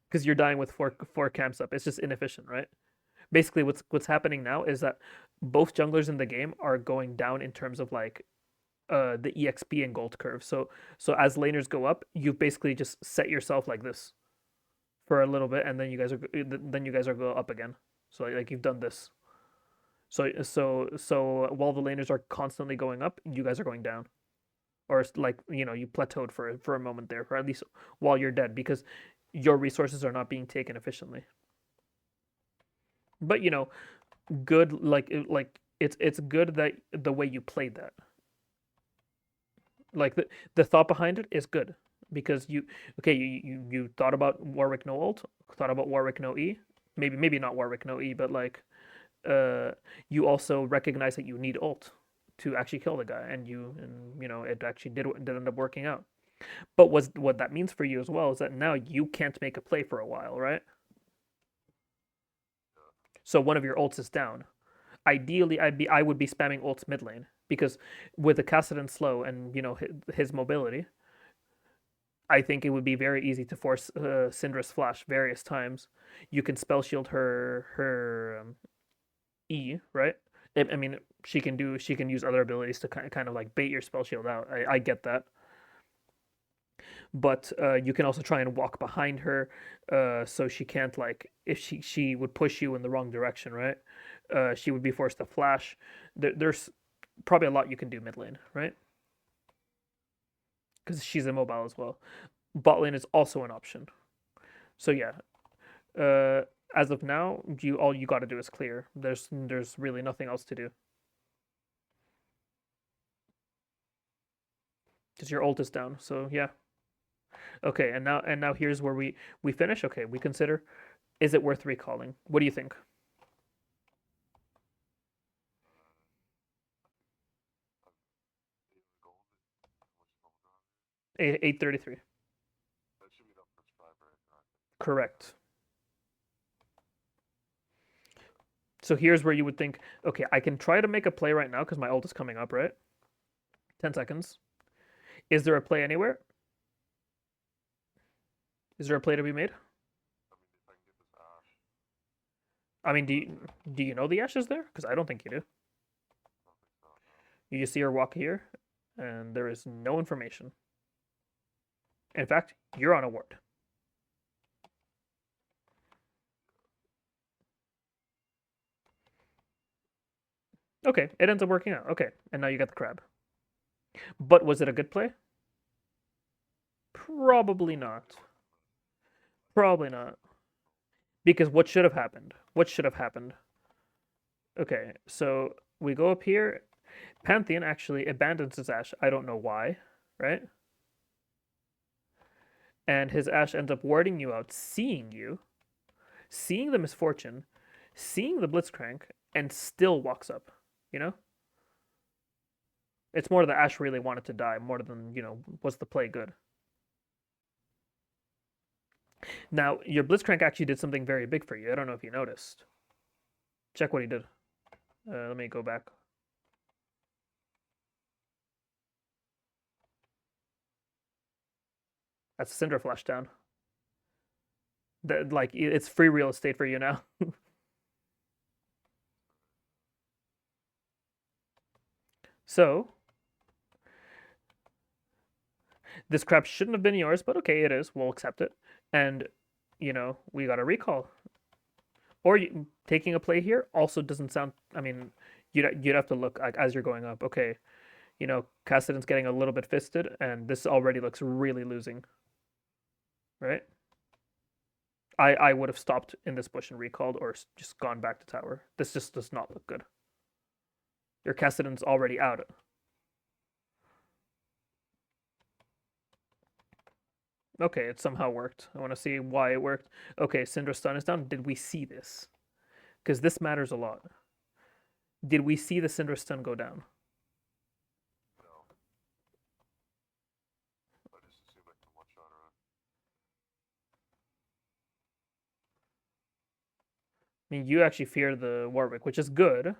because you're dying with four camps up. It's just inefficient, right? Basically, what's happening now is that both junglers in the game are going down in terms of like the EXP and gold curve. So as laners go up, you basically just set yourself like this for a little bit, and then you guys are go up again. So like you've done this. So while the laners are constantly going up, you guys are going down, or like you plateaued for a moment there, or at least while you're dead, because your resources are not being taken efficiently. But good like it's good that the way you played that, like the thought behind it is good because you thought about Warwick no ult, thought about Warwick no E, maybe not Warwick no E, but like uh you also recognize that you need ult to actually kill the guy, and it actually did end up working out. But what that means for you as well is that now you can't make a play for a while, right? So one of your ults is down. Ideally, I would be spamming ults mid lane because with the Kassadin slow and his mobility, I think it would be very easy to force Syndra's flash various times. You can spell shield her E, right? I mean, she can use other abilities to kind of like bait your spell shield out. I get that, but you can also try and walk behind her, so she can't like if she would push you in the wrong direction, right? She would be forced to flash. There's probably a lot you can do mid lane, right? Because she's immobile as well. Bot lane is also an option. So yeah, uh, as of now, you all you got to do is clear. There's really nothing else to do because your ult is down. So yeah, okay. And now here's where we finish. Okay, we consider, is it worth recalling? What do you think? Even gold, how much gold do I have? 833. That should be enough for five, right? Correct. So here's where you would think, okay, I can try to make a play right now because my ult is coming up, right? 10 seconds. Is there a play anywhere? Is there a play to be made? I mean, if I can get this Ash, I mean, do you know the Ash is there? Because I don't think you do. I don't think so. No. You just see her walk here, and there is no information. In fact, you're on a ward. Okay, it ends up working out. Okay, and now you got the crab. But was it a good play? Probably not. Probably not. Because what should have happened? What should have happened? Okay, so we go up here. Pantheon actually abandons his Ash. I don't know why, right? And his Ash ends up warding you out, seeing you, seeing the misfortune, seeing the Blitzcrank, and still walks up. You know? It's more that Ash really wanted to die more than, was the play good. Now, your Blitzcrank actually did something very big for you. I don't know if you noticed. Check what he did. Let me go back. That's a Cinder Flash down. That, like, it's free real estate for you now. So, this crap shouldn't have been yours, but okay, it is. We'll accept it. And, we got a recall. Or taking a play here also doesn't sound. I mean, you'd have to look like as you're going up. Okay, Kassadin's getting a little bit fisted, and this already looks really losing, right? I would have stopped in this bush and recalled, or just gone back to tower. This just does not look good. Your Kassadin's already out. Okay, it somehow worked. I want to see why it worked. Okay, Syndra stun is down. Did we see this? Because this matters a lot. Did we see the Syndra stun go down? No. I just assumed I can one shot her. I mean, you actually fear the Warwick, which is good.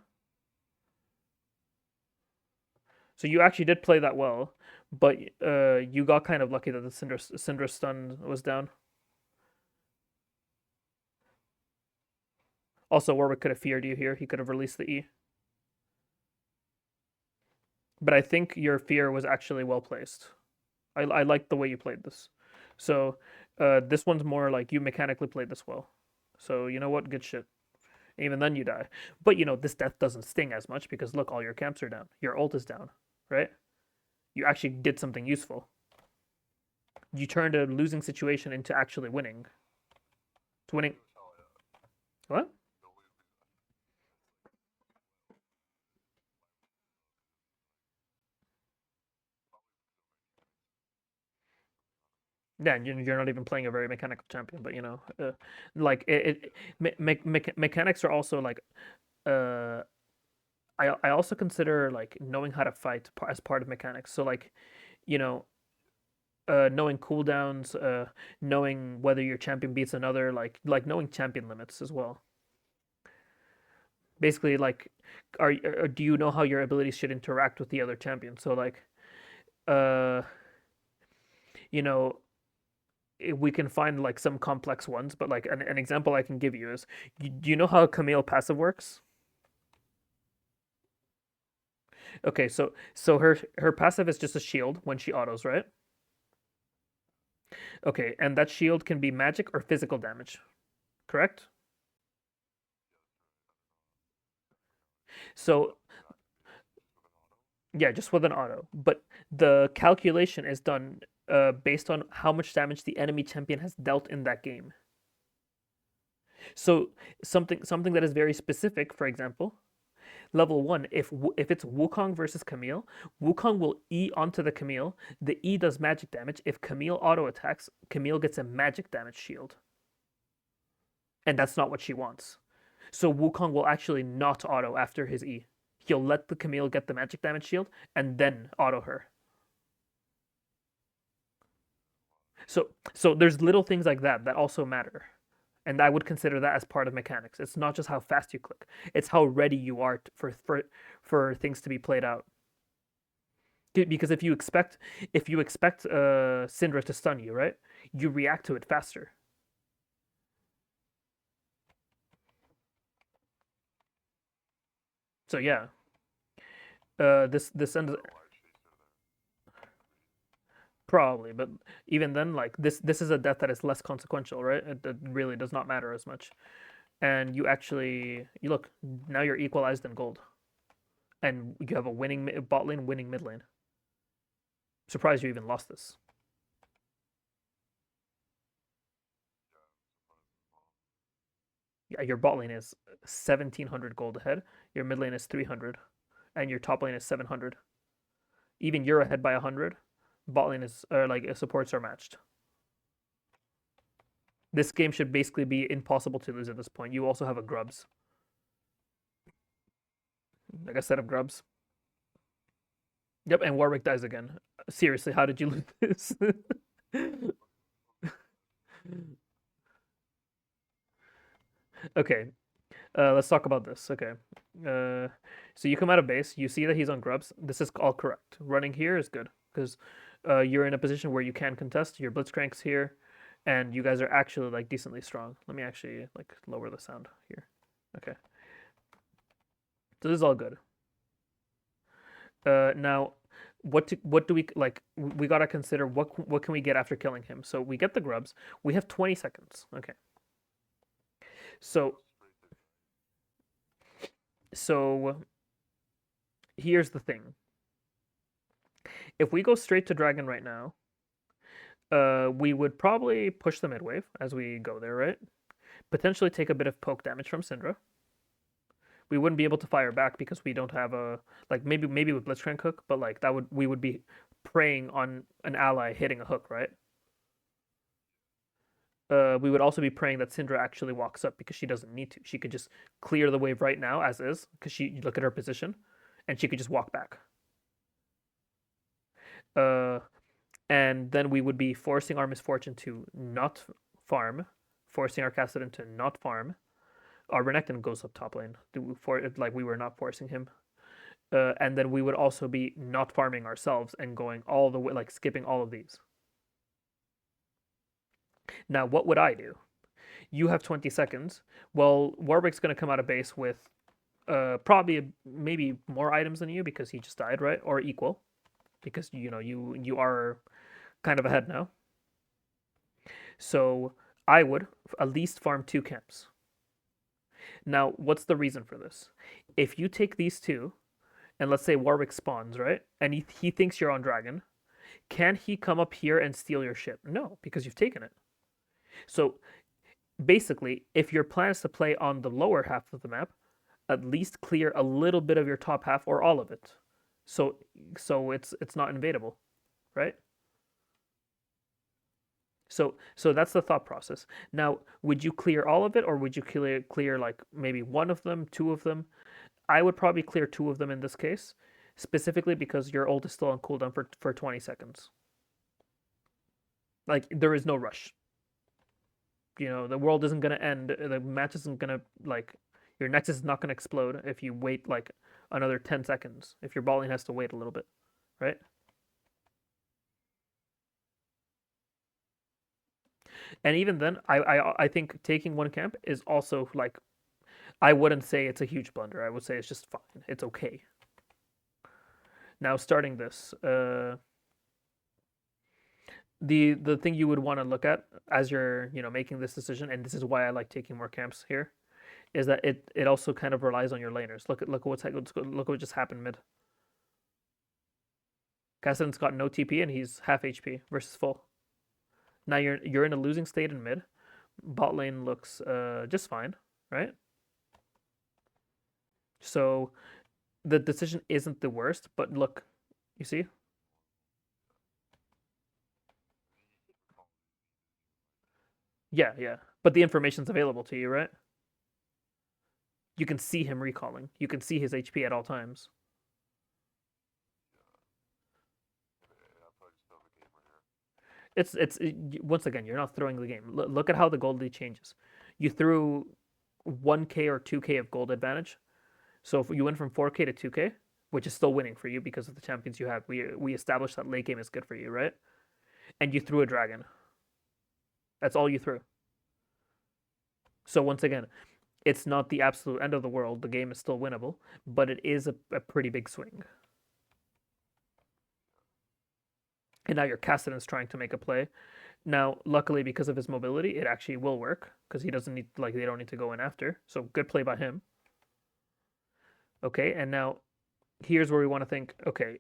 So you actually did play that well, but you got kind of lucky that the Syndra stun was down. Also, Warwick could have feared you here. He could have released the E. But I think your fear was actually well placed. I like the way you played this. So this one's more like you mechanically played this well. So you know what? Good shit. Even then you die. But this death doesn't sting as much because look, all your camps are down. Your ult is down, right? You actually did something useful. You turned a losing situation into actually winning. It's winning. What? Yeah, and you're not even playing a very mechanical champion, but like mechanics are also like, uh, I also consider like knowing how to fight as part of mechanics. So like, you know, knowing cooldowns, knowing whether your champion beats another, like knowing champion limits as well. Basically, like, do you know how your abilities should interact with the other champion? So like, uh, you know, we can find like some complex ones, but like an example I can give you is, do you know how Camille passive works? Okay, so her passive is just a shield when she autos, right? Okay, and that shield can be magic or physical damage, correct? So yeah, just with an auto. But the calculation is done based on how much damage the enemy champion has dealt in that game. So something that is very specific, for example, level one, if it's Wukong versus Camille, Wukong will E onto the Camille. The E does magic damage. If Camille auto attacks, Camille gets a magic damage shield, and that's not what she wants. So Wukong will actually not auto after his E. He'll let the Camille get the magic damage shield and then auto her. So there's little things like that that also matter. And I would consider that as part of mechanics. It's not just how fast you click; it's how ready you are for things to be played out. Because if you expect Syndra to stun you, right? You react to it faster. So yeah, this ends Not a lot of chaser there. probably, but even then, like this is a death that is less consequential, right? It really does not matter as much. And you look now you're equalized in gold, and you have a winning bot lane, winning mid lane. Surprised you even lost this. Yeah, your bot lane is 1,700 gold ahead. Your mid lane is 300, and your top lane is 700. Even you're ahead by 100. Bot lane is like supports are matched. This game should basically be impossible to lose at this point. You also have a grubs, like a set of grubs. Yep, and Warwick dies again. Seriously, how did you lose this? Okay, let's talk about this. Okay, uh, so you come out of base. You see that he's on grubs. This is all correct. Running here is good because you're in a position where you can contest. Your Blitzcrank's here, and you guys are actually like decently strong. Let me actually like lower the sound here. Okay, so this is all good. Now, what do we like? We gotta consider what can we get after killing him. So we get the grubs. We have 20 seconds. Okay, so so here's the thing. If we go straight to dragon right now, we would probably push the mid wave as we go there, right? Potentially take a bit of poke damage from Syndra. We wouldn't be able to fire back because we don't have a like maybe with Blitzcrank hook, but like that would we would be preying on an ally hitting a hook, right? We would also be praying that Syndra actually walks up because she doesn't need to. She could just clear the wave right now as is because she look at her position, and she could just walk back. Uh, and then we would be forcing our Miss Fortune to not farm, forcing our Kassadin to not farm. Our Renekton goes up top lane for like we were not forcing him. And then we would also be not farming ourselves and going all the way, like skipping all of these. Now, what would I do? You have 20 seconds. Well, Warwick's going to come out of base with probably maybe more items than you because he just died, right? Or equal because you are kind of ahead now. So I would at least farm 2 camps. Now, what's the reason for this? If you take these two, and let's say Warwick spawns, right? And he thinks you're on Dragon, can he come up here and steal your ship? No, because you've taken it. So basically, if your plan is to play on the lower half of the map, at least clear a little bit of your top half or all of it. So it's not invadable, right? So that's the thought process. Now, would you clear all of it or would you clear like maybe one of them, two of them? I would probably clear two of them in this case, specifically because your ult is still on cooldown for 20 seconds. Like there is no rush. The world isn't gonna end. The match isn't gonna like your nexus is not gonna explode if you wait like another 10 seconds. If your bot lane has to wait a little bit, right? And even then, I think taking 1 camp is also like I wouldn't say it's a huge blunder. I would say it's just fine. It's okay. Now starting this, the thing you would want to look at as you're making this decision, and this is why I like taking more camps here, is that it also kind of relies on your laners. Look what just happened mid. Kassadin's got no TP and he's half HP versus full. Now you're in a losing state in mid. Bot lane looks just fine, right? So the decision isn't the worst, but look, you see? Yeah, yeah. But the information's available to you, right? You can see him recalling. You can see his HP at all times. And I probably just throw the game right here. Once again, you're not throwing the game. Look at how the gold lead changes. You threw 1k or 2k of gold advantage. So if you went from 4k to 2k, which is still winning for you because of the champions you have, we established that late game is good for you, right? And you threw a dragon. That's all you threw. So once again, it's not the absolute end of the world. The game is still winnable, but it is a pretty big swing. And now your Kassadin's trying to make a play. Now, luckily, because of his mobility, it actually will work because he doesn't need they don't need to go in after. So good play by him. Okay, and now here's where we want to think. Okay,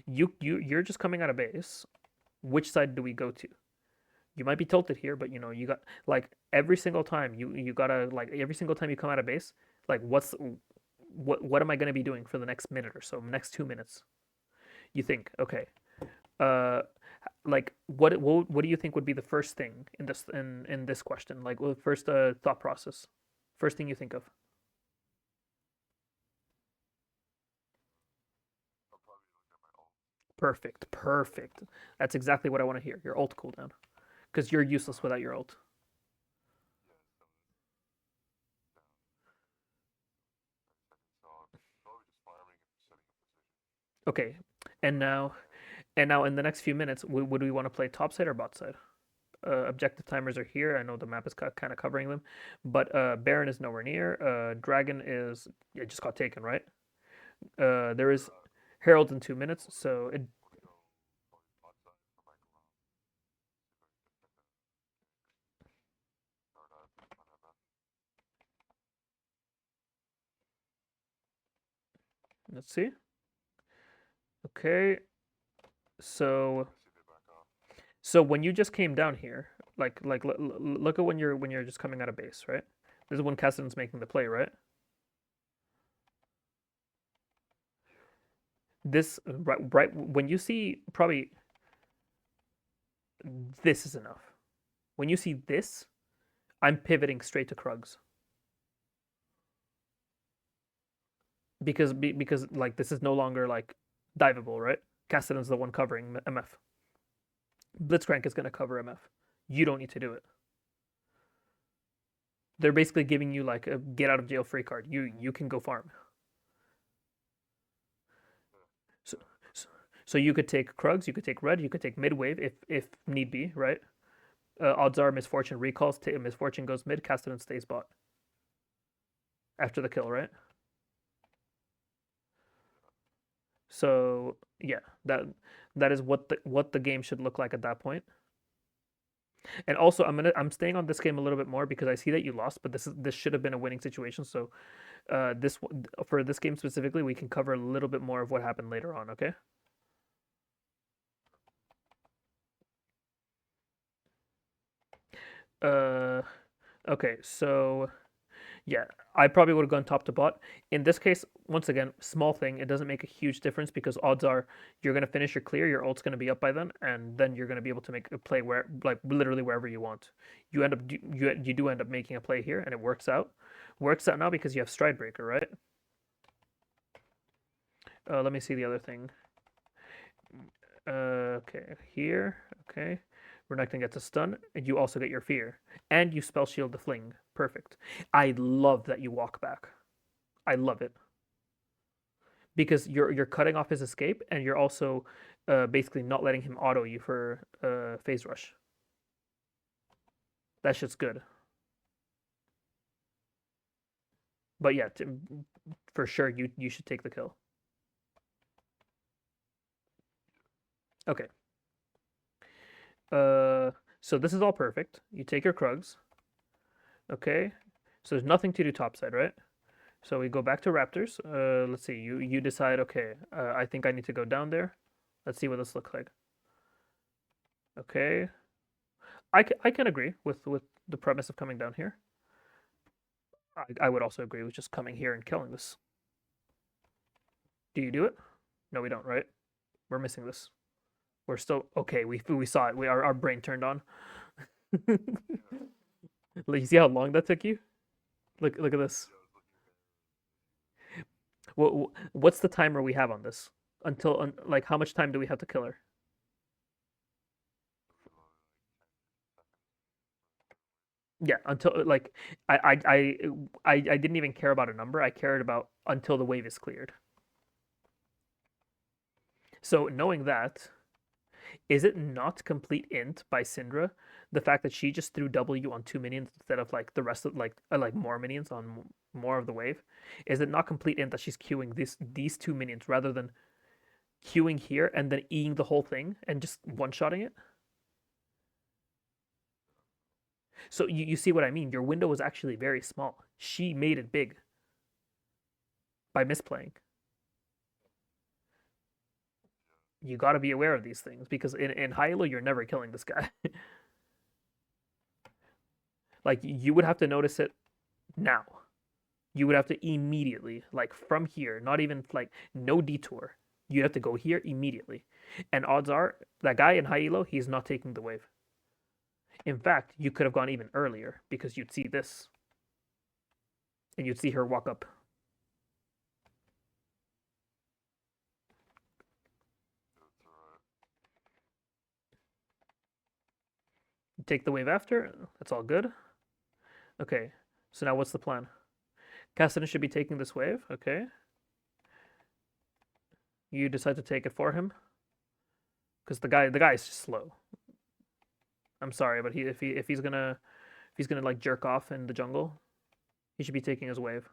you're just coming out of base. Which side do we go to? You might be tilted here, but you got every single time you gotta every single time you come out of base, what am I gonna be doing for the next minute or so, next 2 minutes? You think, okay, uh, what do you think would be the first thing in this question? First thought process, first thing you think of. I'll probably be looking at my ult. Perfect, perfect. That's exactly what I want to hear. Your ult cooldown, because you're useless without your ult. Yeah, so it's down 30 seconds. So probably just farming and setting a position. Okay, and now And now in the next few minutes, would we want to play top side or bot side? Objective timers are here. I know the map is kind of covering them, but Baron is nowhere near. Dragon is it just got taken, right? There is Herald in 2 minutes, so it. Want to go probably bot side for my Cologne. See if I can get the start on MF. Let's see. Okay, so See if they back off. so when you just came down here, look at when you're just coming out of base, right? This is when Kassadin's making the play, right? This right when you see probably this is enough. When you see this, I'm pivoting straight to Krugs because this is no longer diveable, right? Kassadin's the one covering MF. Blitzcrank is going to cover MF. You don't need to do it. They're basically giving you a get out of jail free card. You can go farm. So, so you could take Krugs, you could take red, you could take mid wave if need be, right? Odds are Misfortune recalls. Misfortune goes mid. Kassadin stays bot after the kill, right? So yeah, that is what the game should look like at that point. And also, I'm staying on this game a little bit more because I see that you lost, but this should have been a winning situation. So for this game specifically, we can cover a little bit more of what happened later on. Okay. Okay. So yeah, I probably would have gone top to bot. In this case, once again, small thing. It doesn't make a huge difference because odds are you're gonna finish your clear, your ult's gonna be up by then, and then you're gonna be able to make a play where literally wherever you want. You do end up making a play here, and it works out. Works out now because you have Stride Breaker, right? Let me see the other thing. Okay, here. Okay. Renekton gets a stun, and you also get your fear. And you spell shield the fling. Perfect. I love that you walk back. I love it. Because you're cutting off his escape, and you're also basically not letting him auto you for phase rush. That shit's good. But yeah, for sure you should take the kill. Okay. So this is all perfect. You take your Krugs. Okay. So there's nothing to do topside, right? So we go back to Raptors. Let's see. You decide. Okay. I think I need to go down there. Let's see what this looks like. Okay. I can agree with the premise of coming down here. I would also agree with just coming here and killing this. Do you do it? No, we don't, right? We're missing this. We're still okay. We saw it. Our brain turned on. You see how long that took you? Look at this. What's the timer we have on this? Until like how much time do we have to kill her? Yeah, until like I I I I didn't even care about a number. I cared about until the wave is cleared. So knowing that, is it not complete int by Syndra the fact that she just threw W on 2 minions instead of like the rest of like more minions on more of the wave? Is it not complete int that she's queuing these 2 minions rather than queuing here and then eing the whole thing and just one-shotting it? So you see what I mean? Your window was actually very small. She made it big by misplaying. You got to be aware of these things because in high elo, you're never killing this guy. Like, you would have to notice it now. You would have to immediately, like from here, not even like no detour. You'd have to go here immediately. And odds are that guy in high elo, he's not taking the wave. In fact, you could have gone even earlier because you'd see this and you'd see her walk up. That's alright. Take the wave after. That's all good. Okay, so now what's the plan? Kassadin should be taking this wave. Okay. You decide to take it for him because the guy is just slow. I'm sorry, but if he's gonna like jerk off in the jungle, he should be taking his wave.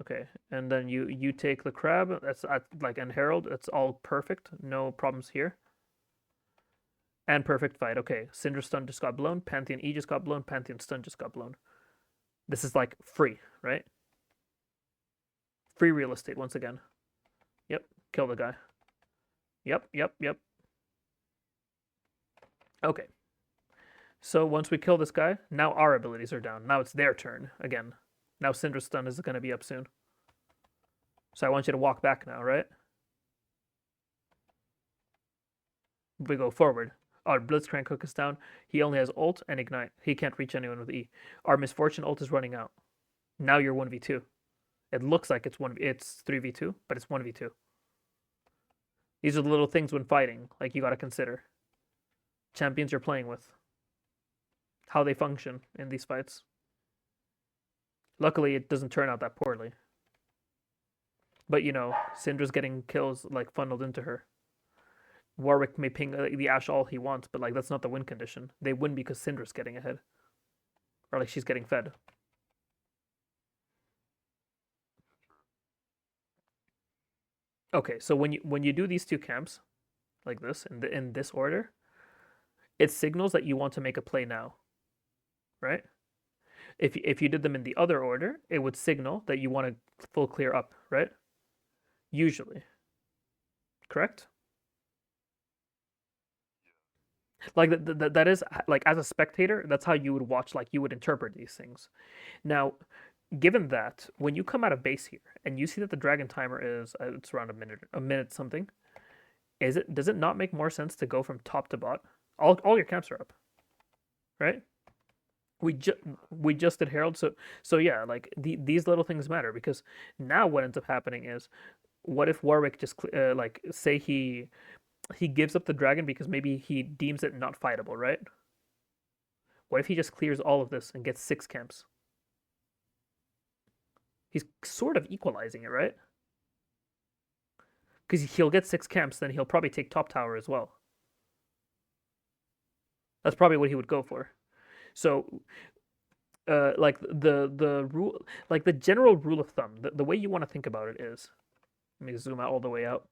Okay, and then you take the crab. That's like and Herald. That's all perfect. No problems here. And perfect fight. Okay, Syndra stun just got blown. Pantheon E just got blown. Pantheon stun just got blown. This is like free, right? Free real estate once again. Yep, kill the guy. Yep. Okay. So once we kill this guy, now our abilities are down. Now it's their turn again. Now Syndra's stun is going to be up soon. So I want you to walk back now, right? We go forward. Our Blitzcrank hook is down. He only has ult and ignite. He can't reach anyone with E. Our Misfortune ult is running out. Now you're 1v2. It looks like it's 3v2, but it's 1v2. These are the little things when fighting, like you got to consider. Champions you're playing with. How they function in these fights. Luckily, it doesn't turn out that poorly. But you know, Syndra's getting kills like funneled into her. Warwick may ping the Ashe all he wants, but like that's not the win condition. They win because Syndra's getting ahead, or like she's getting fed. Okay, so when you do these two camps, like this in this order, it signals that you want to make a play now, right? If you did them in the other order, it would signal that you want to full clear up, right? Usually, correct? Like that is like as a spectator, that's how you would watch, like you would interpret these things. Now, given that when you come out of base here and you see that the dragon timer is it's around a minute something, does it not make more sense to go from top to bot? All your camps are up, right? We just did Herald, so yeah, like these little things matter because now what ends up happening is, what if Warwick just like say he gives up the dragon because maybe he deems it not fightable, right? What if he just clears all of this and gets 6 camps? He's sort of equalizing it, right? Because he'll get 6 camps, then he'll probably take top tower as well. That's probably what he would go for. So, like the rule, like the general rule of thumb, the way you want to think about it is, let me zoom out all the way out.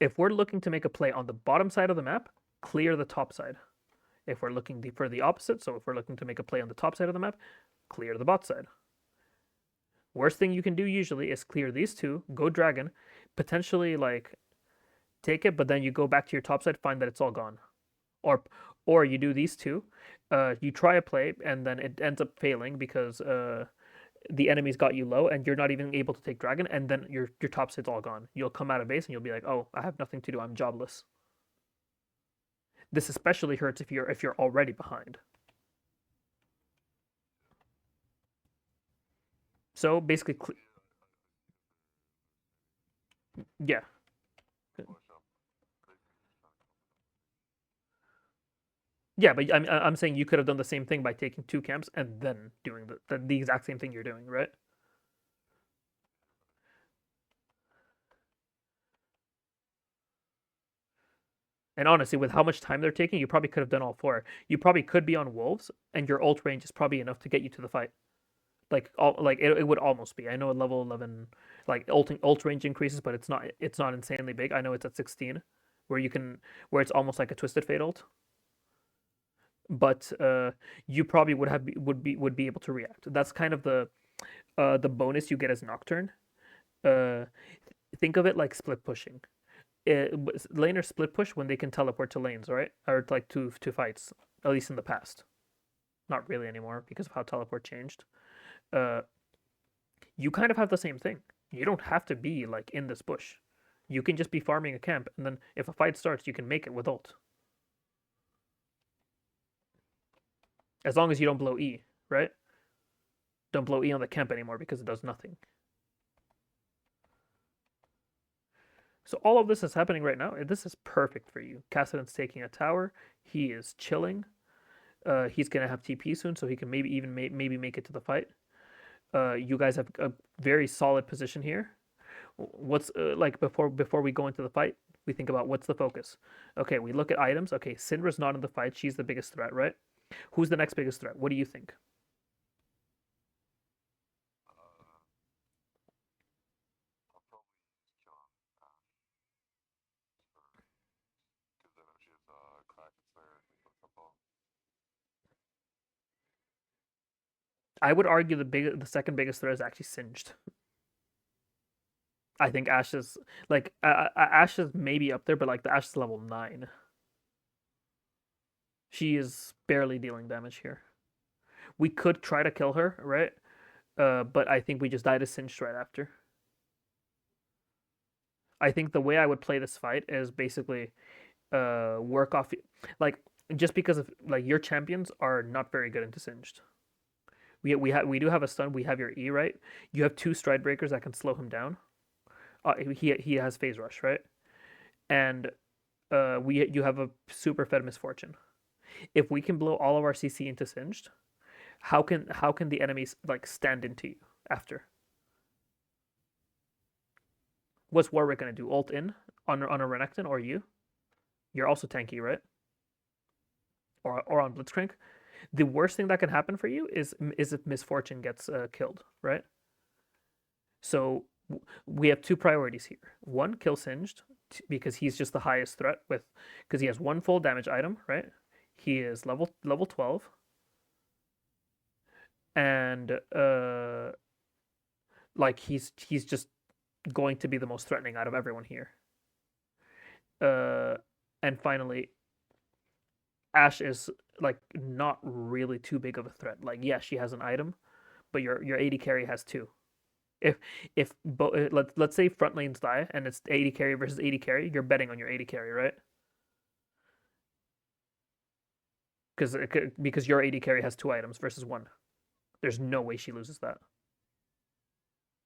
If we're looking to make a play on the bottom side of the map, clear the top side. If we're looking for the opposite, so if we're looking to make a play on the top side of the map, clear the bot side. Worst thing you can do usually is clear these two, go dragon, potentially like take it, but then you go back to your top side, find that it's all gone. Or you do these two, you try a play, and then it ends up failing because the enemy's got you low, and you're not even able to take dragon, and then your top side's all gone. You'll come out of base, and you'll be like, oh, I have nothing to do. I'm jobless. This especially hurts if you're already behind. So basically, yeah. Yeah, but I'm saying you could have done the same thing by taking two camps and then doing the exact same thing you're doing, right? And honestly, with how much time they're taking, you probably could have done all four. You probably could be on wolves, and your ult range is probably enough to get you to the fight. Like it would almost be. I know at level 11, like ult range increases, but it's not insanely big. I know it's at 16, where it's almost like a Twisted Fate ult. But you probably would be able to react. That's kind of the bonus you get as Nocturne. Uh, think of it like split pushing. Laners split push when they can teleport to lanes, right? Or like to fights, at least in the past. Not really anymore because of how teleport changed. Uh, you kind of have the same thing. You don't have to be like in this bush. You can just be farming a camp, and then if a fight starts, you can make it with ult. As long as you don't blow E, right? Don't blow E on the camp anymore because it does nothing. So all of this is happening right now. This is perfect for you. Kassadin's taking a tower. He is chilling. He's gonna have TP soon, so he can maybe make it to the fight. You guys have a very solid position here. What's like before we go into the fight, we think about what's the focus. Okay, we look at items. Okay, Syndra's not in the fight. She's the biggest threat, right? Who's the next biggest threat? What do you think? I'll probably use kill on because I know she has Kraken Slayer and Lethal Tempo. I would argue the second biggest threat is actually Singed. I think Ashe is like Ashe is maybe up there, but like the Ashe is level 9. She is barely dealing damage here. We could try to kill her, right? But I think we just died to Singed right after. I think the way I would play this fight is basically work off like just because of like your champions are not very good into Singed. We do have a stun. We have your E, right? You have two stride breakers that can slow him down. He has phase rush, right? And you have a super fed misfortune. If we can blow all of our CC into Singed, how can the enemies like stand into you after? What's Warwick gonna do? Ult in on a Renekton or you? You're also tanky, right? Or on Blitzcrank. The worst thing that can happen for you is if misfortune gets killed, right? So we have two priorities here. One, kill Singed because he's just the highest threat with because he has one full damage item, right? He is level 12, and like he's just going to be the most threatening out of everyone here. And finally, Ashe is like not really too big of a threat. Like yes, she has an item, but your AD carry has two. If let's say front lanes die and it's AD carry versus AD carry, you're betting on your AD carry, right? Because your AD carry has two items versus one. There's no way she loses that.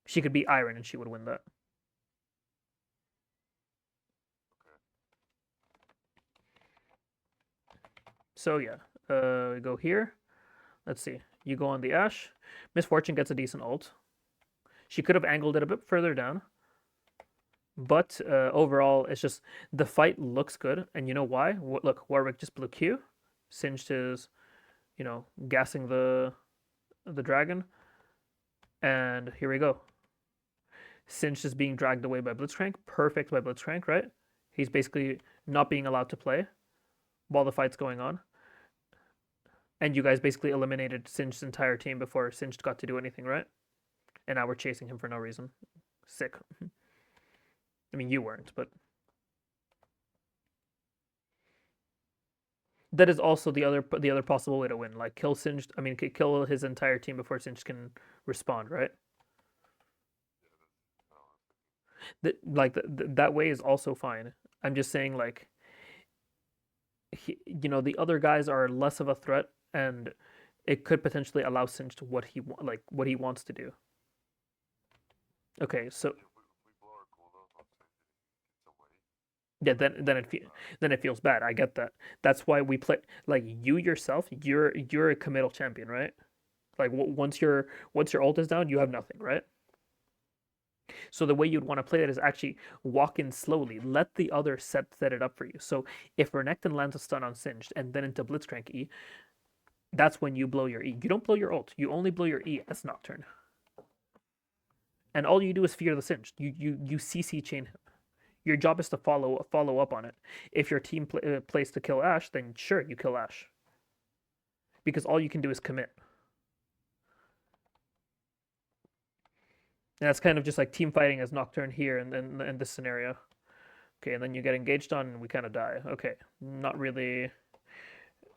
She could be Iron and she would win that. So yeah, go here. Let's see. You go on the Ashe. Misfortune gets a decent ult. She could have angled it a bit further down. But overall, it's just the fight looks good. And you know why? Look, Warwick just blew Q. Singed his, gassing the dragon. And here we go. Singed is being dragged away by Blitzcrank. Perfect by Blitzcrank, right? He's basically not being allowed to play while the fight's going on. And you guys basically eliminated Singed's entire team before Singed got to do anything, right? And now we're chasing him for no reason. Sick. I mean, you weren't, but that is also the other possible way to win. Like kill Singed. I mean, kill his entire team before Singed can respond, right? That way is also fine. I'm just saying, like, the other guys are less of a threat, and it could potentially allow Singed what he wants to do. Okay, so If we blow our cooldown on Sage and he gets away, yeah, then it feels bad. I get that. That's why we play like you yourself. You're a committal champion, right? Like once your ult is down, you have nothing, right? So the way you'd want to play it is actually walk in slowly. Let the other set it up for you. So if Renekton lands a stun on Singed and then into Blitzcrank E, that's when you blow your E. You don't blow your ult. You only blow your E as Nocturne. And all you do is fear the Singed. You CC chain him. Your job is to follow up on it. If your team plays to kill Ashe, then sure, you kill Ashe. Because all you can do is commit. And that's kind of just like team fighting as Nocturne here in this scenario. Okay, and then you get engaged on and we kind of die. Okay, not really.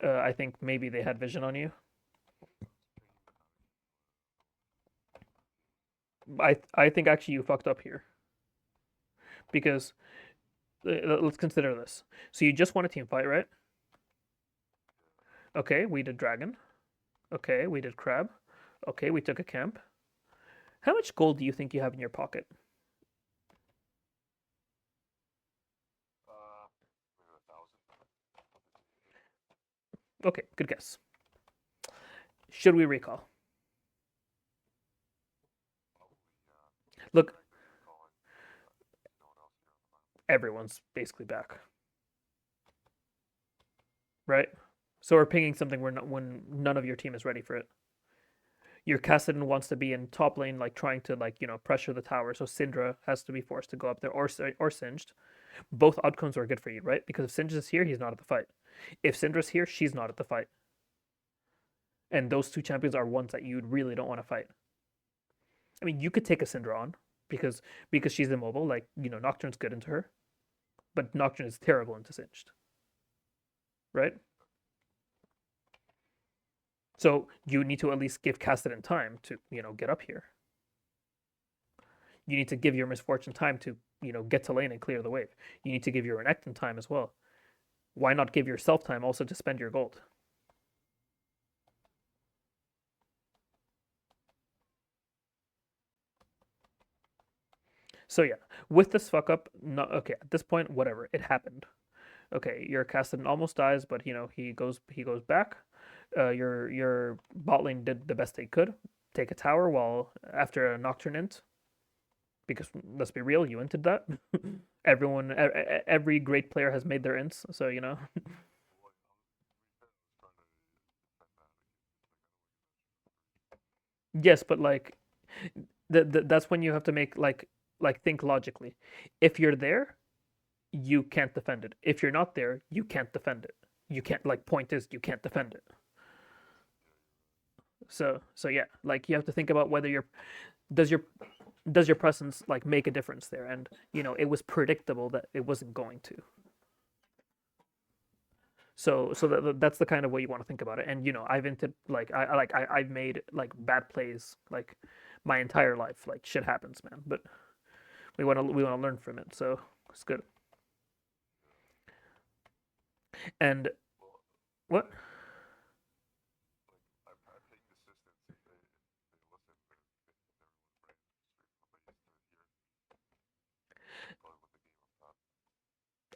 I think maybe they had vision on you. I think actually you fucked up here. Because let's consider this. So you just won a team fight, right? Okay, we did dragon. Okay, we did crab. Okay, we took a camp. How much gold do you think you have in your pocket? maybe 1,000. Okay, good guess. Should we recall? Probably, Look, calling no one else here on the map. everyone's basically back, right? So we're pinging something when none of your team is ready for it. Your Kassadin wants to be in top lane, like trying to pressure the tower. So Syndra has to be forced to go up there, or Singed. Both outcomes are good for you, right? Because if Singed is here, he's not at the fight. If Syndra's here, she's not at the fight. And those two champions are ones that you really don't want to fight. I mean, you could take a Syndra on because she's immobile. Like Nocturne's good into her, but Nocturne is terrible into Singed, right? So you need to at least give Kassadin time to get up here. You need to give your Misfortune time to get to lane and clear the wave. You need to give your Renekton time as well. Why not give yourself time also to spend your gold? So yeah, with this fuck up, no, okay, at this point, whatever, it happened. Okay, your Kassadin almost dies, but he goes back. Your bot lane did the best they could, take a tower while after a Nocturne int. Because let's be real, you inted that. Every great player has made their ints, so Well, like, to be fair, I was trying to defend that. yes, but like that's when you have to make think logically. If you're there, you can't defend it. If you're not there, you can't defend it. You can't point is you can't defend it. So yeah, like you have to think about whether does your does your presence make a difference there, and it was predictable that it wasn't going to. So that's the kind of way you want to think about it. And I've inted I've made bad plays my entire life. Like shit happens, man. But we want to learn from it. So it's good. And Well, what? like I ping assistants if they listen, but if everyone's brain is straight from what they used to hear, probably win the game of that.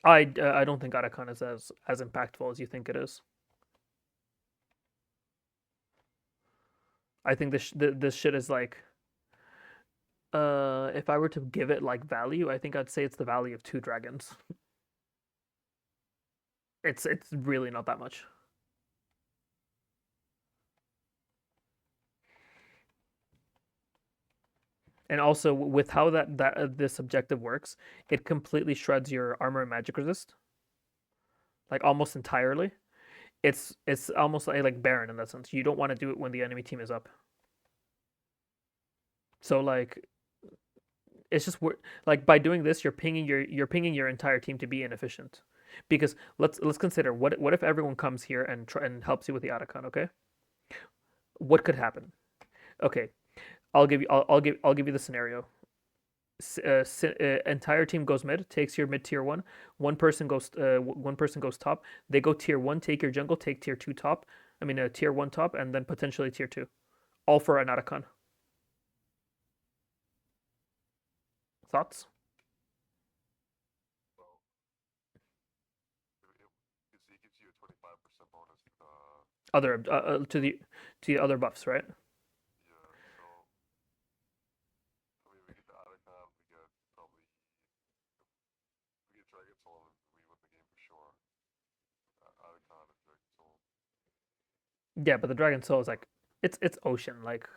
I don't think Arakan is as impactful as you think it is. I think this shit is if I were to give it value, I think I'd say it's the value of 2 dragons. It's really not that much. And also with how this objective works, it completely shreds your armor and magic resist, like almost entirely. It's almost like Baron in that sense. You don't want to do it when the enemy team is up. So like it's just like by doing this, you're pinging your entire team to be inefficient. Because let's consider what if everyone comes here and helps you with the Atacon, okay? What could happen? Okay, I'll give you the scenario. Entire team goes mid, takes your mid tier one. One person goes top. They go tier one, take your jungle, take tier two top. I mean, tier one top, and then potentially tier two, all for an Atacon. Thoughts? Well, it gives you a 25% bonus. Other to the other buffs, right? Yeah. So I mean, we get the Atacon, we get probably we get Dragon Soul, and we win the game for sure. Atacon and Dragon Soul. Yeah, but the Dragon Soul is like it's ocean. Like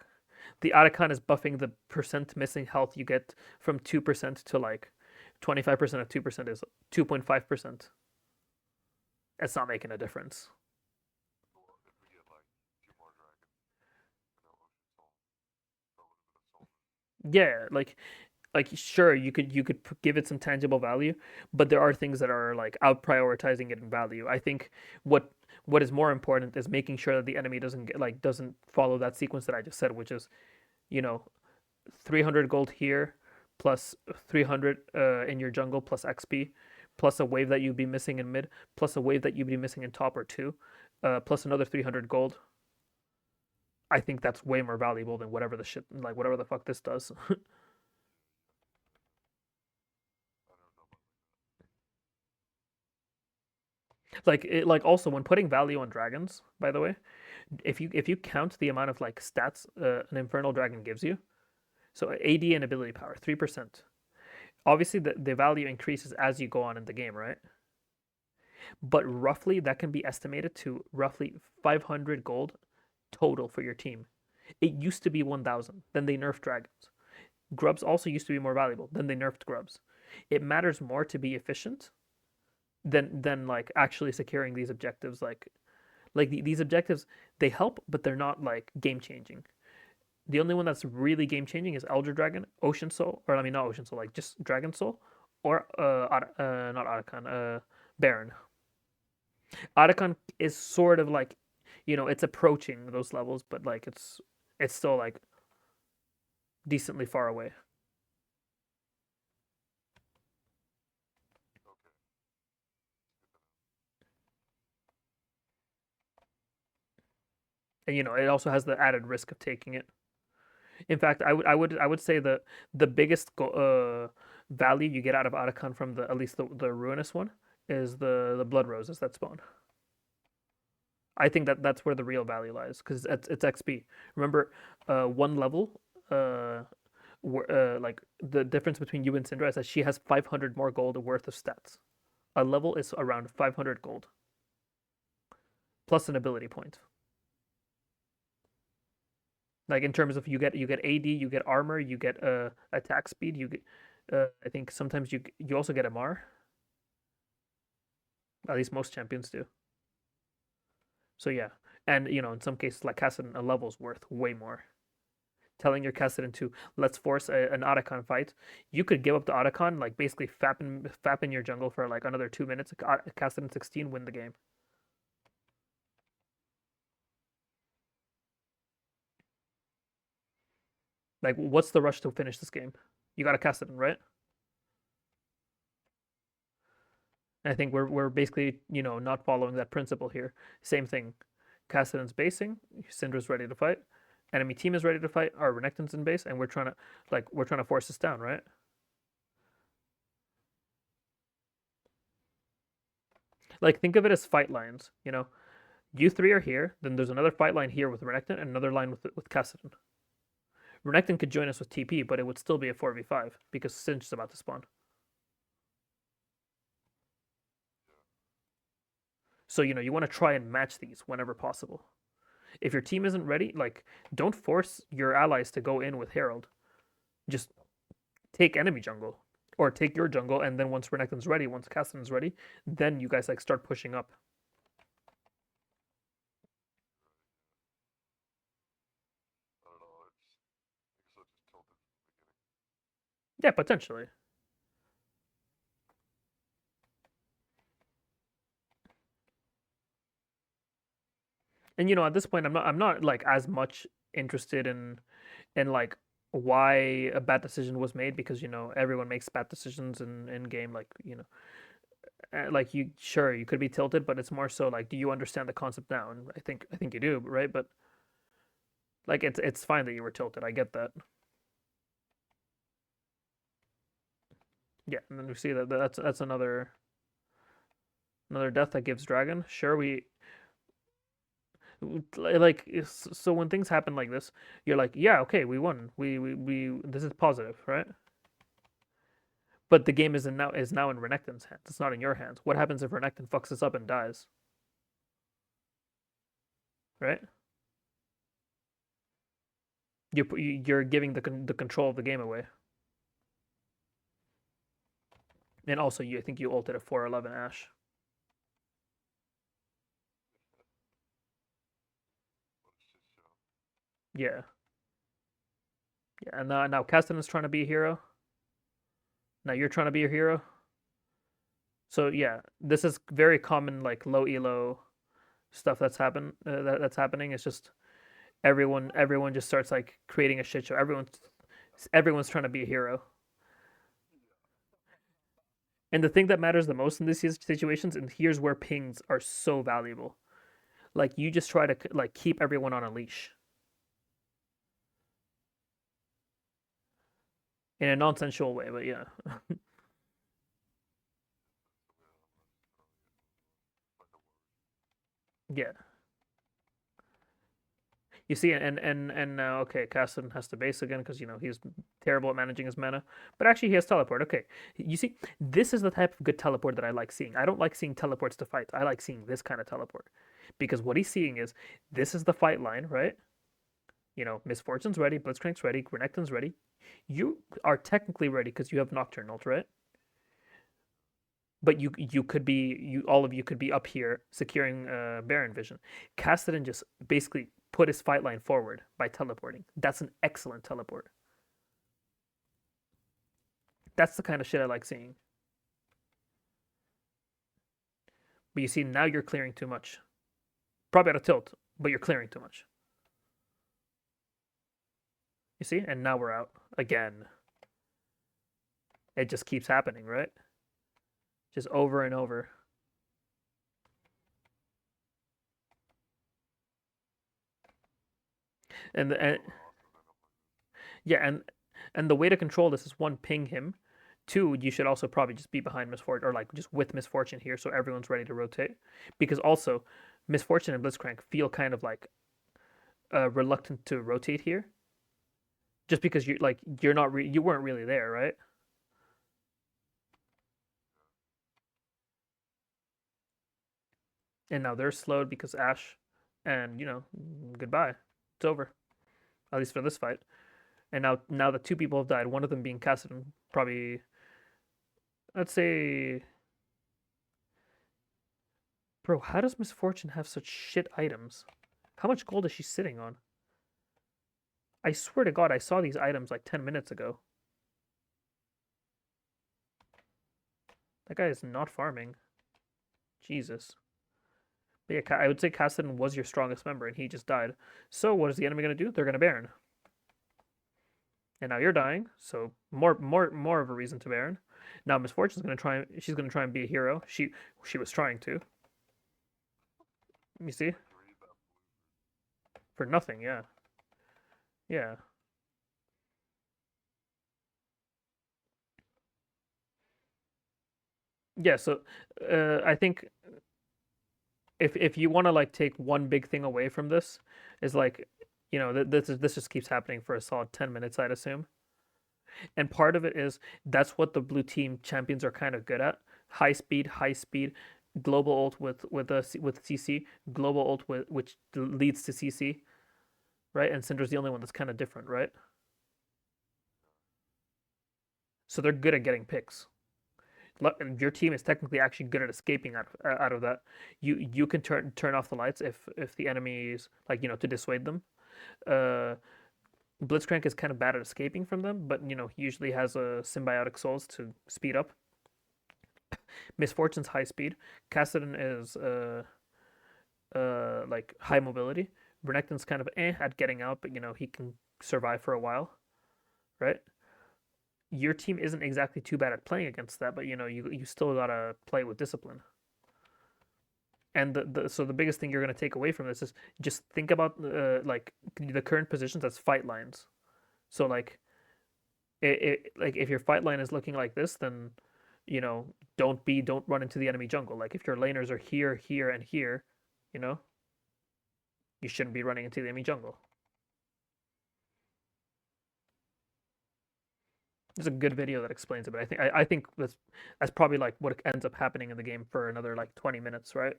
the Atacon is buffing the percent missing health you get from 2% to like 25% of 2% is 2.5%. It's not making a difference. Well, if we get like two more dragons, Ocean Soul, throw a little bit of soul. Yeah, like sure you could give it some tangible value, but there are things that are like out prioritizing it in value. I think what what is more important is making sure that the enemy doesn't follow that sequence that I just said, which is, you know, 300 gold here plus 300 in your jungle plus XP plus a wave that you'd be missing in mid plus a wave that you'd be missing in top or two plus another 300 gold. I think that's way more valuable than whatever the shit like whatever the fuck this does. I don't know about Like also when putting value on dragons, by the way, if you count the amount of like stats an infernal dragon gives you, so AD and ability power 3%. Obviously the value increases as you go on in the game, right? But roughly that can be estimated to roughly 500 gold total for your team. It used to be 1,000, then they nerfed dragons. Grubs also used to be more valuable, then they nerfed grubs. It matters more to be efficient than like actually securing these objectives. These objectives, they help, but they're not like game changing. The only one that's really game changing is Elder Dragon, Ocean Soul, or I mean not Ocean Soul, like just Dragon Soul, or not Otacon, Baron. Otacon is sort of like, it's approaching those levels, but like it's still like decently far away. it. Okay. And it also has the added risk of taking it. In fact, I would say the biggest value you get out of Otacon from the at least the ruinous one is the blood roses that spawn. I think that's where the real value lies because it's XP. Remember, one level, like the difference between you and Syndra is that she has 500 more gold worth of stats. A level is around 500 gold plus an ability point. Like in terms of you get AD, you get armor, you get attack speed, you get I think sometimes you also get MR. At least most champions do. So yeah, and in some cases like Kassadin, a level's worth way more. Telling your Kassadin to let's force an Otacon fight, you could give up the Otacon, like basically fap in your jungle for like another 2 minutes. Kassadin 16 win the game. Like what's the rush to finish this game? You got a Kassadin, right? And I think we're basically not following that principle here. Same thing. Kassadin's basing, Syndra's ready to fight. Enemy team is ready to fight. Our Renekton's in base, and we're trying to force this down, right? Like think of it as fight lines. You three are here, then there's another fight line here with Renekton, and another line with Kassadin. Renekton could join us with TP, but it would still be a 4v5 because Sinch is about to spawn. So you want to try and match these whenever possible. If your team isn't ready, like don't force your allies to go in with Herald. Just take enemy jungle or take your jungle, and then once Renekton's ready, once Kassadin's ready, then you guys like start pushing up. I don't know. It's I guess I'll just tilt it from the beginning. Yeah, potentially. And at this point, I'm not like as much interested in like why a bad decision was made, because everyone makes bad decisions in game, like like you could be tilted, but it's more so like, do you understand the concept now? And I think you do, right? But like it's fine that you were tilted. I get that. Yeah, and then we see that that's another death that gives dragon. Sure, we like so when things happen like this, you're like, yeah, okay, we won. We this is positive, right? But the game is now in Renekton's hands. It's not in your hands. What happens if Renekton fucks this up and dies? Right? You're giving the control of the game away. And also, I think you ulted a 411 Ash. What a shit show. Yeah. Yeah, and now Kassadin is trying to be a hero. Now you're trying to be a hero. So yeah, this is very common, like low elo stuff that's happening. It's just everyone just starts like creating a shit show. Everyone's trying to be a hero. And the thing that matters the most in these situations, and here's where pings are so valuable. Like you just try to like keep everyone on a leash in a nonsensical way, but yeah. Yeah. You see, and now, okay, Kassadin has to base again because he's terrible at managing his mana. But actually, he has teleport. Okay, you see, this is the type of good teleport that I like seeing. I don't like seeing teleports to fight. I like seeing this kind of teleport, because what he's seeing is, this is the fight line, right? Miss Fortune's ready, Blitzcrank's ready, Renekton's ready. You are technically ready because you have Nocturnal, right? But you could be all of you could be up here securing Baron Vision. Kassadin just basically put his fight line forward by teleporting. That's an excellent teleport. That's the kind of shit I like seeing. But you see, now you're clearing too much. Probably out of tilt, but you're clearing too much. You see? And now we're out again. It just keeps happening, right? Just over and over. And yeah, and the way to control this is, one, ping him. Two, you should also probably just be behind Miss Fortune, or like just with Miss Fortune here, so everyone's ready to rotate. Because also, Miss Fortune and Blitzcrank feel kind of like reluctant to rotate here, just because you weren't really there, right? And now they're slowed because Ash, and goodbye, it's over, at least for this fight. And now the two people have died. One of them being Kassadin, probably, let's say, bro. How does Miss Fortune have such shit items? How much gold is she sitting on? I swear to God, I saw these items like 10 minutes ago. That guy is not farming. Jesus. But yeah, I would say Kassadin was your strongest member, and he just died. So what is the enemy going to do? They're going to Baron. And now you're dying, so more of a reason to Baron. Now Miss Fortune's going to try. She's going to try and be a hero. She was trying to. You see, for nothing. Yeah, yeah, yeah. So I think if you want to like take one big thing away from this, is like, this just keeps happening for a solid 10 minutes, I'd assume. And part of it is, that's what the blue team champions are kind of good at: high speed, global ult with CC, global ult which leads to CC, right? And Syndra's the only one that's kind of different, right? so they're good at getting picks. And your team is technically actually good at escaping out of that. You can turn off the lights if the enemies like to dissuade them. Uh, Blitzcrank is kind of bad at escaping from them, but he usually has a symbiotic souls to speed up. Misfortune's high speed. Kassadin is like high mobility. Renekton's kind of at getting out, but he can survive for a while, right? Your team isn't exactly too bad at playing against that, but you still gotta play with discipline. And so the biggest thing you're gonna take away from this is just think about like the current positions as fight lines. So like like if your fight line is looking like this, then don't run into the enemy jungle. Like if your laners are here, here, and here, you know, you shouldn't be running into the enemy jungle. There's a good video that explains it, but I think that's probably like what ends up happening in the game for another like 20 minutes, right?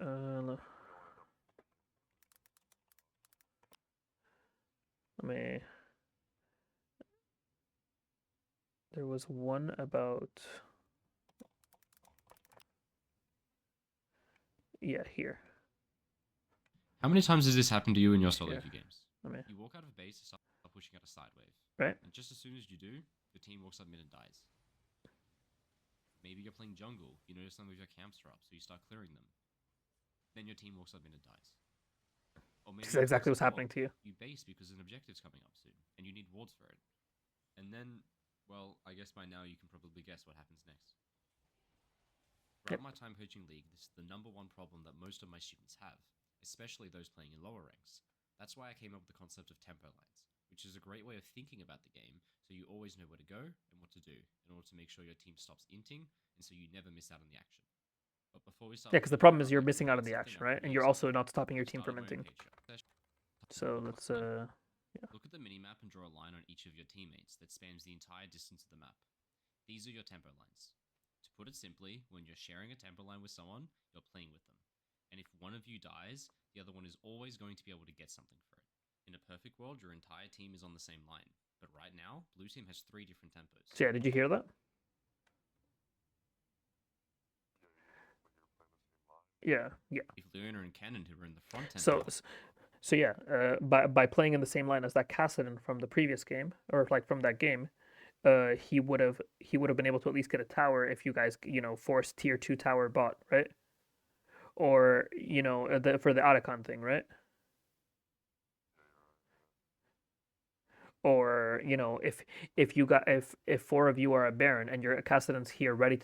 Let me. There was one about. Yeah, here. How many times has this happened to you in your solo Yeah. queue games? Let me. You walk out of base to start pushing out a side wave. Right. And just as soon as you do, the team walks up mid and dies. Maybe you're playing jungle, you notice some of your camps are up, so you start clearing them. Then your team walks up mid and dies. Or maybe This is exactly what's happening to you. You base because an objective's coming up soon, and you need wards for it. And then, well, I guess by now you can probably guess what happens next. Throughout my time coaching League, this is the #1 problem that most of my students have, especially those playing in lower ranks. That's why I came up with the concept of tempo lines, which is a great way of thinking about the game, so you always know where to go and what to do, in order to make sure your team stops inting, and so you never miss out on the action. But before we start, Yeah, because the problem is you're missing out on the action, right? And you're also not stopping your team from minting. So let's Look at the minimap and draw a line on each of your teammates that spans the entire distance of the map. These are your tempo lines. To put it simply, when you're sharing a tempo line with someone, you're playing with them. And if one of you dies, the other one is always going to be able to get something for it. In a perfect world, your entire team is on the same line. But right now, blue team has 3 different tempos. So yeah, did you hear that? Yeah. If Leona and Cannon, who are in the front tempo, So yeah, by playing in the same line as that Kassadin from the previous game, or like from that game, he would have been able to at least get a tower if you guys forced tier 2 tower bot, right? Or for the Otacon thing, right? Or if 4 of you are a Baron and your Kassadin's here ready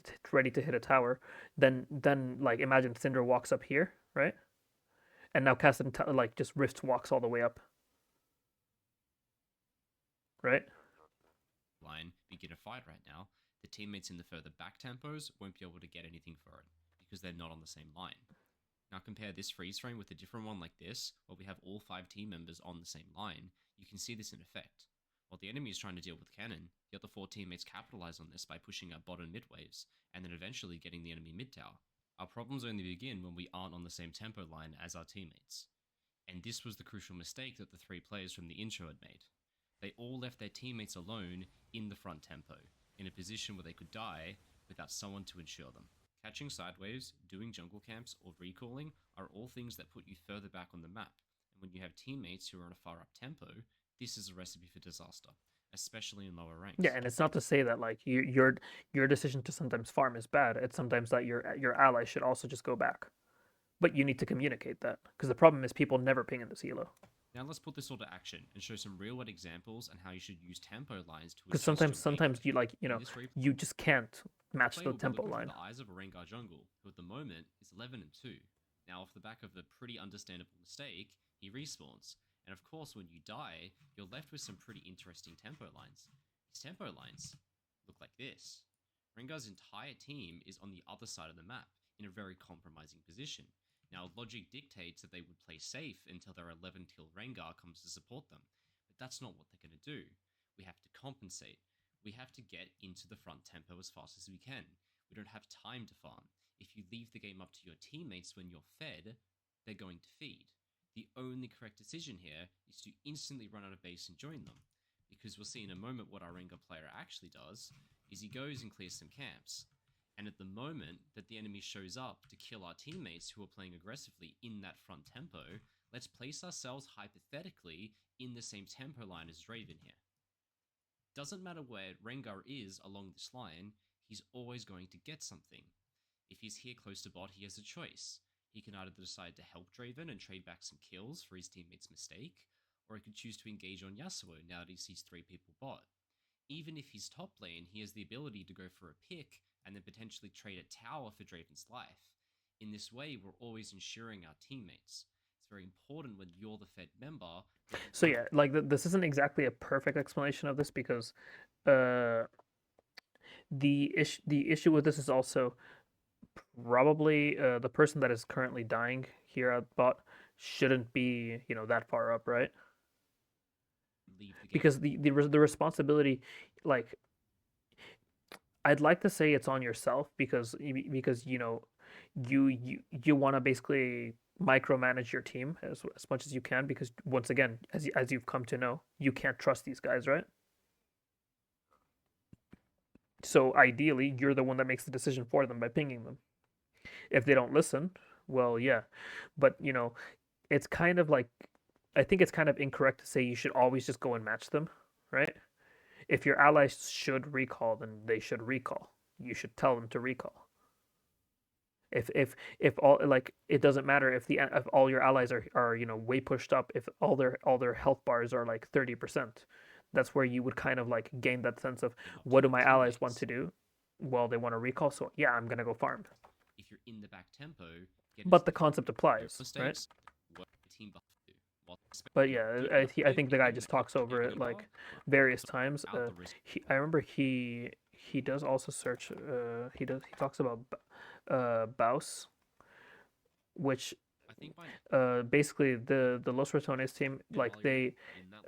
to hit a tower, then like imagine Syndra walks up here, right? And now Kassadin like just Rift walks all the way up, right? line begin a fight right now, the teammates in the further back tempos won't be able to get anything for it, because they're not on the same line. Now compare this freeze frame with a different one like this, where we have all 5 team members on the same line. You can see this in effect. While the enemy is trying to deal with Cannon, the other 4 teammates capitalize on this by pushing out bot and mid waves, and then eventually getting the enemy mid tower. Our problems only begin when we aren't on the same tempo line as our teammates. And this was the crucial mistake that the 3 players from the intro had made. They all left their teammates alone in the front tempo, in a position where they could die without someone to ensure them. Catching sideways, doing jungle camps, or recalling are all things that put you further back on the map, and when you have teammates who are on a far up tempo, this is a recipe for disaster, especially in lower ranks. Yeah, and it's not to say that like your decision to sometimes farm is bad. It's sometimes that your ally should also just go back, but you need to communicate that because the problem is people never ping in this elo. Now let's put this all to action and show some real-world examples on how you should use tempo lines to. Because sometimes you just can't match the tempo line. The eyes of a Rengar jungle, who at the moment is 11-2. Now, off the back of a pretty understandable mistake, he respawns, and of course, when you die, you're left with some pretty interesting tempo lines. These tempo lines look like this. Rengar's entire team is on the other side of the map, in a very compromising position. Now, logic dictates that they would play safe until their 11 till Rengar comes to support them, but that's not what they're going to do. We have to compensate. We have to get into the front tempo as fast as we can. We don't have time to farm. If you leave the game up to your teammates when you're fed, they're going to feed. The only correct decision here is to instantly run out of base and join them. because we'll see in a moment what our Rengar player actually does is he goes and clears some camps. And at the moment that the enemy shows up to kill our teammates who are playing aggressively in that front tempo, let's place ourselves hypothetically in the same tempo line as Draven here. Doesn't matter where Rengar is along this line, he's always going to get something. If he's here close to bot, he has a choice. He can either decide to help Draven and trade back some kills for his teammate's mistake, or he could choose to engage on Yasuo now that he sees 3 people bot. Even if he's top lane, he has the ability to go for a pick and then potentially trade a tower for Draven's life. In this way, we're always ensuring our teammates. It's very important when you're the Fed member. So yeah, like this isn't exactly a perfect explanation of this because the issue with this is also probably the person that is currently dying here at bot shouldn't be, you know, that far up, right? Leave the game. Because the responsibility, like, I'd like to say it's on yourself because you know you want to basically micromanage your team as much as you can because once again, as you've come to know, you can't trust these guys, right? So ideally, you're the one that makes the decision for them by pinging them. If they don't listen, well, yeah, but you know, it's kind of like I think it's kind of incorrect to say you should always just go and match them, right? If your allies should recall, then they should recall. You should tell them to recall. If all like it doesn't matter if all your allies are you know way pushed up, if all their health bars are like 30%, that's where you would kind of like gain that sense of what do my allies want to do? Well, they want to recall, so yeah, I'm gonna go farm. If you're in the back tempo, But the concept applies, right? mistakes, what the team buff do. But yeah, I think the guy just talks over it like various times. I remember he does also search. He talks about Baus, which I think by basically the Los Ratones team, like in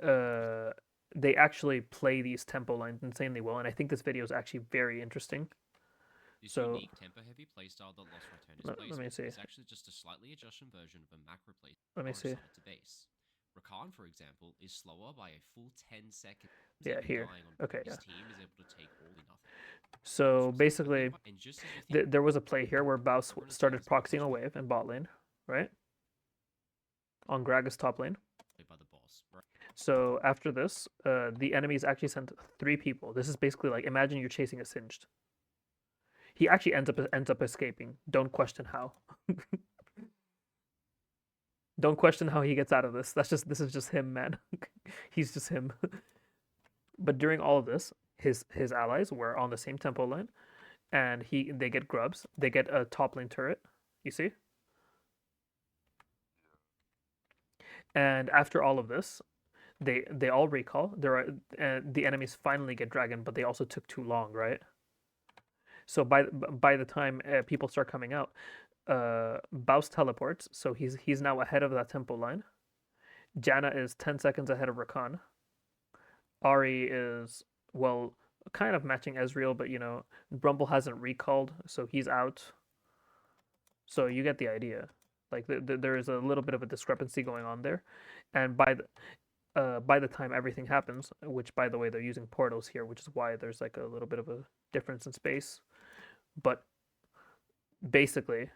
that they actually play these tempo lines insanely well, and I think this video is actually very interesting. this so- unique tempo-heavy playstyle that Lost Return Let plays me with see. is actually just a slightly adjusted version of a macro play. Let me see. To base. Rakan, for example, is slower by a full 10 seconds. Yeah, even here. dying on Okay, his yeah. team is able to take all or nothing. So basically, And just as you think there was a play here where Baus started proxying a wave in bot lane, right? On Gragas top lane. played by the boss, right? So after this, the enemies actually sent 3 people. This is basically like imagine you're chasing a Singed. He actually ends up escaping. Don't question how. Don't question how he gets out of this. This is just him, man. He's just him. But during all of this, his allies were on the same tempo line, and they get grubs. They get a top lane turret. You see? And after all of this, they all recall. The enemies finally get dragon, but they also took too long, right? So by the time people start coming out, Baus teleports, so he's now ahead of that tempo line. Janna is 10 seconds ahead of Rakan. Ari is, well, kind of matching Ezreal, but you know, Brumble hasn't recalled, so he's out. So you get the idea. Like there is a little bit of a discrepancy going on there, and by the time everything happens, which by the way they're using portals here, which is why there's like a little bit of a difference in space, but basically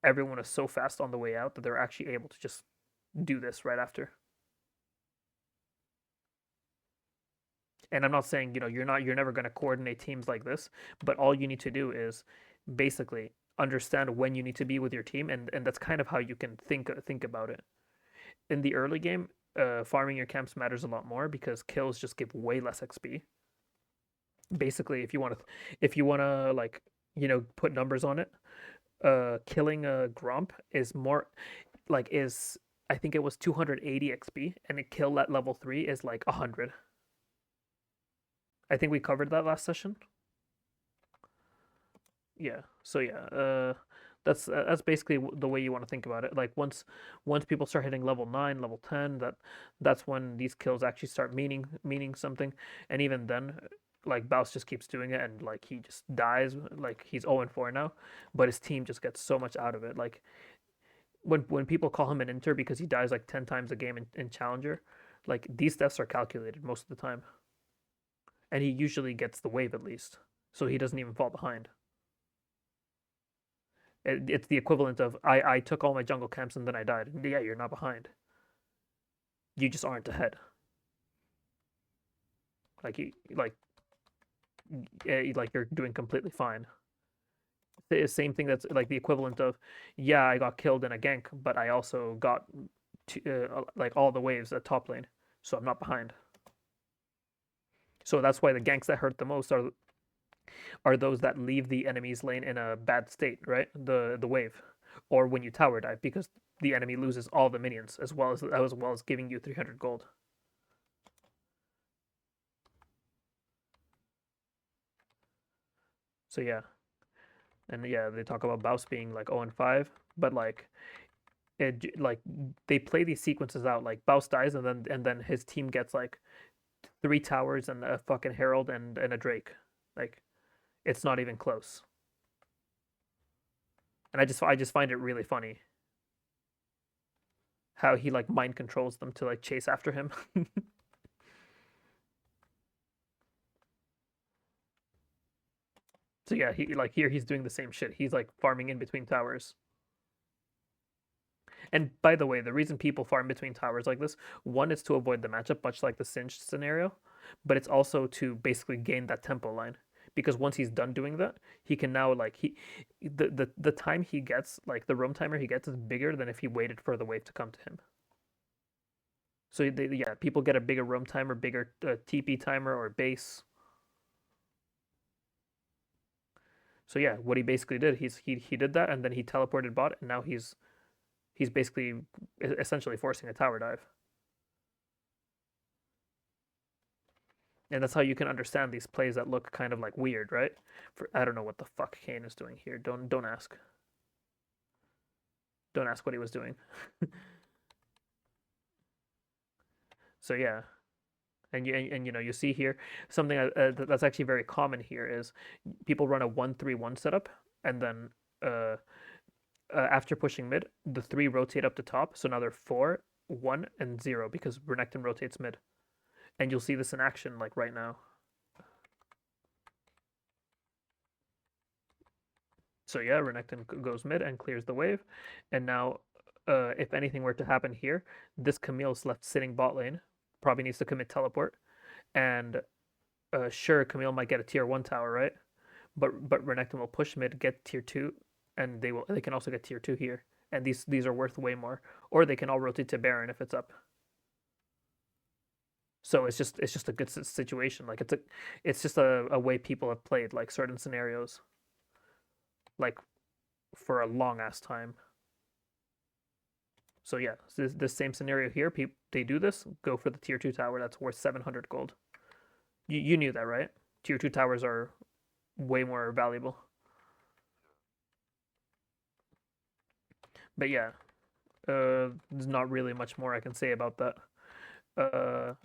everyone is so fast on the way out that they're actually able to just do this right after. And I'm not saying, you know, you're never going to coordinate teams like this, but all you need to do is basically understand when you need to be with your team, and that's kind of how you can think about it. In the early game, farming your camps matters a lot more because kills just give way less XP. Basically, if you want to like, you know, put numbers on it, killing a Gromp is more like I think it was 280 XP, and a kill at level 3 is like 100. I think we covered that last session. Yeah. So yeah, that's basically the way you want to think about it. Like once people start hitting level 9, level 10, that's when these kills actually start meaning something. And even then, like Baus just keeps doing it, and like he just dies. Like he's 0-4 now, but his team just gets so much out of it. Like when people call him an inter because he dies like 10 times a game in Challenger, Like these deaths are calculated most of the time, and he usually gets the wave at least, so he doesn't even fall behind. It's the equivalent of I took all my jungle camps and then I died. Yeah, you're not behind. You just aren't ahead. Like like you're doing completely fine. The same thing that's like the equivalent of, yeah, I got killed in a gank, but I also got like all the waves at top lane, so I'm not behind. So that's why the ganks that hurt the most are those that leave the enemy's lane in a bad state, right? The wave, or when you tower dive, because the enemy loses all the minions as well as giving you 300 gold. So yeah, and yeah, they talk about Baus being like 0-5, but like like they play these sequences out. Like Baus dies, and then his team gets like 3 towers and a fucking herald and a drake. Like it's not even close. And I just find it really funny how he like mind controls them to like chase after him. So yeah, he like here he's doing the same shit. He's like farming in between towers. And by the way, the reason people farm between towers like this, one is to avoid the matchup, much like the Singed scenario, but it's also to basically gain that tempo line. Because once he's done doing that, he can now like the time he gets, like the roam timer he gets, is bigger than if he waited for the wave to come to him. So yeah, people get a bigger roam timer, bigger TP timer or base. So yeah, what he basically did, he did that, and then he teleported bot, and now he's basically essentially forcing a tower dive. And that's how you can understand these plays that look kind of like weird, right? I don't know what the fuck Kane is doing here. Don't ask. Don't ask what he was doing. So yeah, and you know you see here something that's actually very common here is people run a 1-3-1 setup, and then after pushing mid, the 3 rotate up to top. So now they're 4, 1, and 0 because Renekton rotates mid. And you'll see this in action like right now. So yeah, Renekton goes mid and clears the wave. And now, if anything were to happen here, this Camille's left sitting bot lane, probably needs to commit teleport. And sure, Camille might get a tier 1 tower, right? But Renekton will push mid, get tier 2, and they can also get tier 2 here. And these are worth way more. Or they can all rotate to Baron if it's up. So it's just a good situation. Like it's just a way people have played like certain scenarios, like for a long ass time. So yeah, this same scenario here, they do this, go for the tier 2 tower that's worth 700 gold. You knew that, right? Tier 2 towers are way more valuable. But yeah, there's not really much more I can say about that.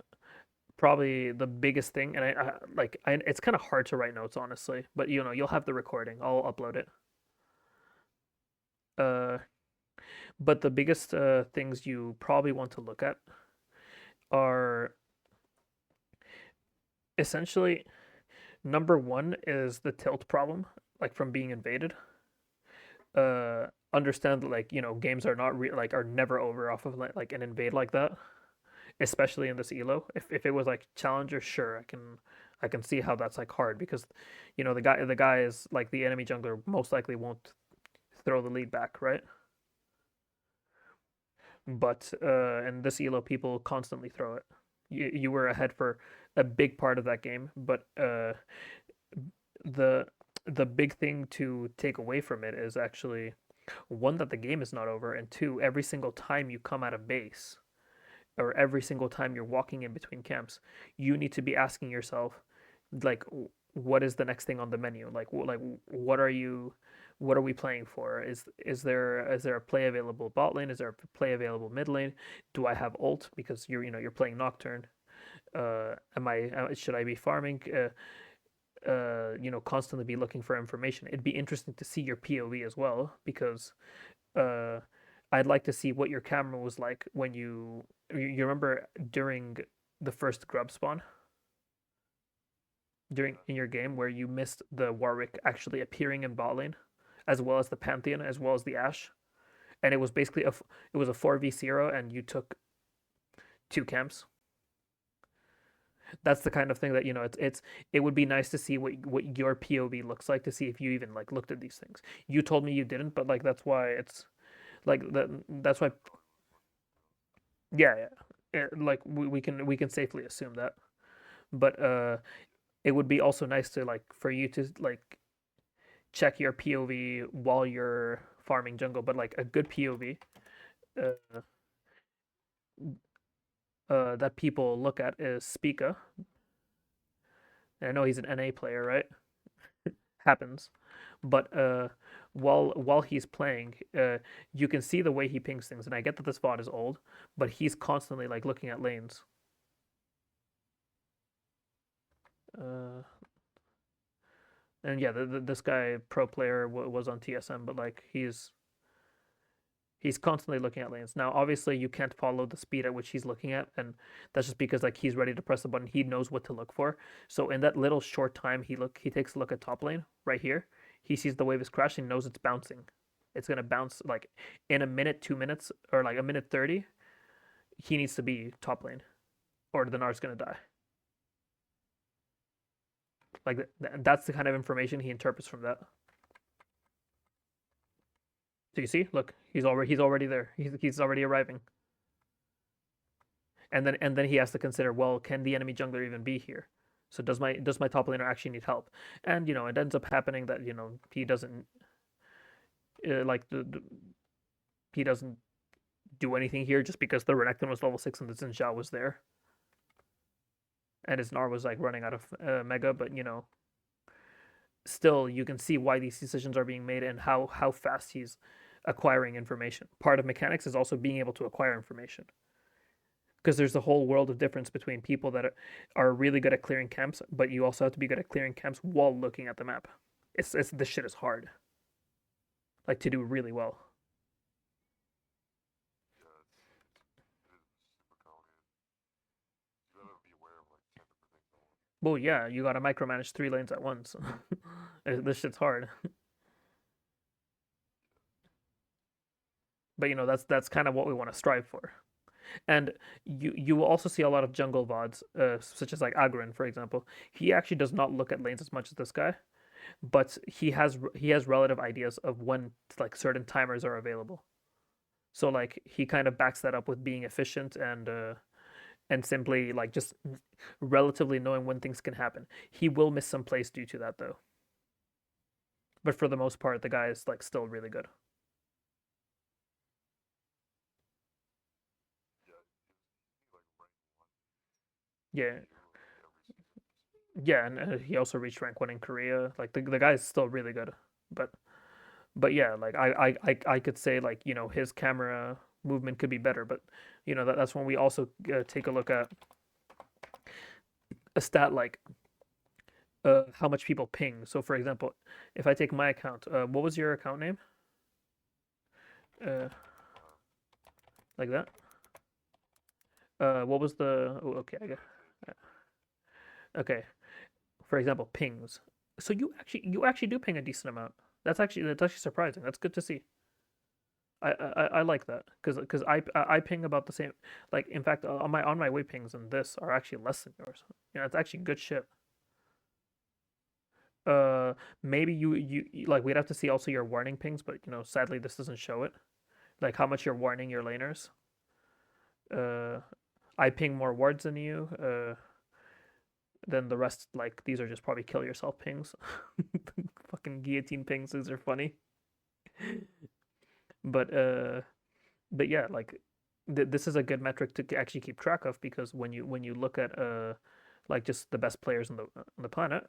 Probably the biggest thing, and it's kind of hard to write notes honestly, but you know you'll have the recording. I'll upload it. But the biggest things you probably want to look at are essentially number one is the tilt problem, like from being invaded. Understand that like you know games are not are never over off of like an invade like that, especially in this elo. If it was like challenger, sure, I can see how that's like hard because you know the guy is like the enemy jungler most likely won't throw the lead back, right? But in this elo, people constantly throw it. You were ahead for a big part of that game, but the the big thing to take away from it is actually one, that the game is not over, and two, every single time you come out of base or every single time you're walking in between camps, you need to be asking yourself like what is the next thing on the menu? Like what are we playing for? Is there a play available bot lane? Is there a play available mid lane? Do I have ult because you're playing Nocturne? Should I be farming? Constantly be looking for information. It'd be interesting to see your POV as well because I'd like to see what your camera was like when you remember during the first grub spawn during in your game where you missed the Warwick actually appearing in bot lane, as well as the Pantheon, as well as the Ashe, and it was basically it was a 4v0 and you took two camps. That's the kind of thing that it would be nice to see what your POV looks like, to see if you even like looked at these things. You told me you didn't, but like that's why it's like that's why. Yeah, yeah. Like we can safely assume that, but it would be also nice to like for you to like check your POV while you're farming jungle, but like a good POV uh, that people look at is Spica. And I know he's an NA player, right? Happens, but while he's playing, you can see the way he pings things, and I get that this VOD is old, but he's constantly like looking at lanes. Uh, and yeah, this guy pro player was on TSM, but like he's constantly looking at lanes. Now, obviously, you can't follow the speed at which he's looking at, and that's just because like he's ready to press the button. He knows what to look for. So in that little short time, he takes a look at top lane right here. He sees the wave is crashing, knows it's bouncing. It's gonna bounce like in a minute, 2 minutes, or like a minute 30. He needs to be top lane, or the Gnar's gonna die. Like that's the kind of information he interprets from that. So you see, look, he's already there. He's already arriving. And then he has to consider, well, can the enemy jungler even be here? So does my top laner actually need help? And it ends up happening that he doesn't like he doesn't do anything here just because the Renekton was level 6 and the Xin Zhao was there, and his Gnar was like running out of mega. But still, you can see why these decisions are being made and how fast he's acquiring information. Part of mechanics is also being able to acquire information, because there's a whole world of difference between people that are really good at clearing camps, but you also have to be good at clearing camps while looking at the map. It's this shit is hard, like to do really well. Yeah, it is super complicated. You gotta be aware of like 10 different things at once. Well, yeah, you gotta micromanage 3 lanes at once. This shit's hard. But that's kind of what we want to strive for. And you will also see a lot of jungle VODs, such as like Agron, for example. He actually does not look at lanes as much as this guy, but he has relative ideas of when like certain timers are available. So like he kind of backs that up with being efficient and simply like just relatively knowing when things can happen. He will miss some plays due to that though. But for the most part, the guy is like still really good. Yeah, he like rank 1 Yeah, literally every season. yeah, and he also reached rank 1 in Korea. Like the guy is still really good, but yeah, like I could say like his camera movement could be better, but that's when we also take a look at a stat like how much people ping. So for example, if I take my account, what was your account name? Uh, like that. What was the? Oh, okay, I got. Okay, for example, pings. So you actually do ping a decent amount. That's actually surprising. That's good to see. I like that because I ping about the same. Like in fact, on my way pings and this are actually less than yours. It's actually good shit. Maybe like we'd have to see also your warning pings, but sadly this doesn't show it. Like how much you're warning your laners. Uh, I ping more wards than you. Then the rest, like these are just probably kill yourself pings. Fucking guillotine pings. These are funny. But yeah, like this is a good metric to actually keep track of, because when you look at like just the best players on the planet,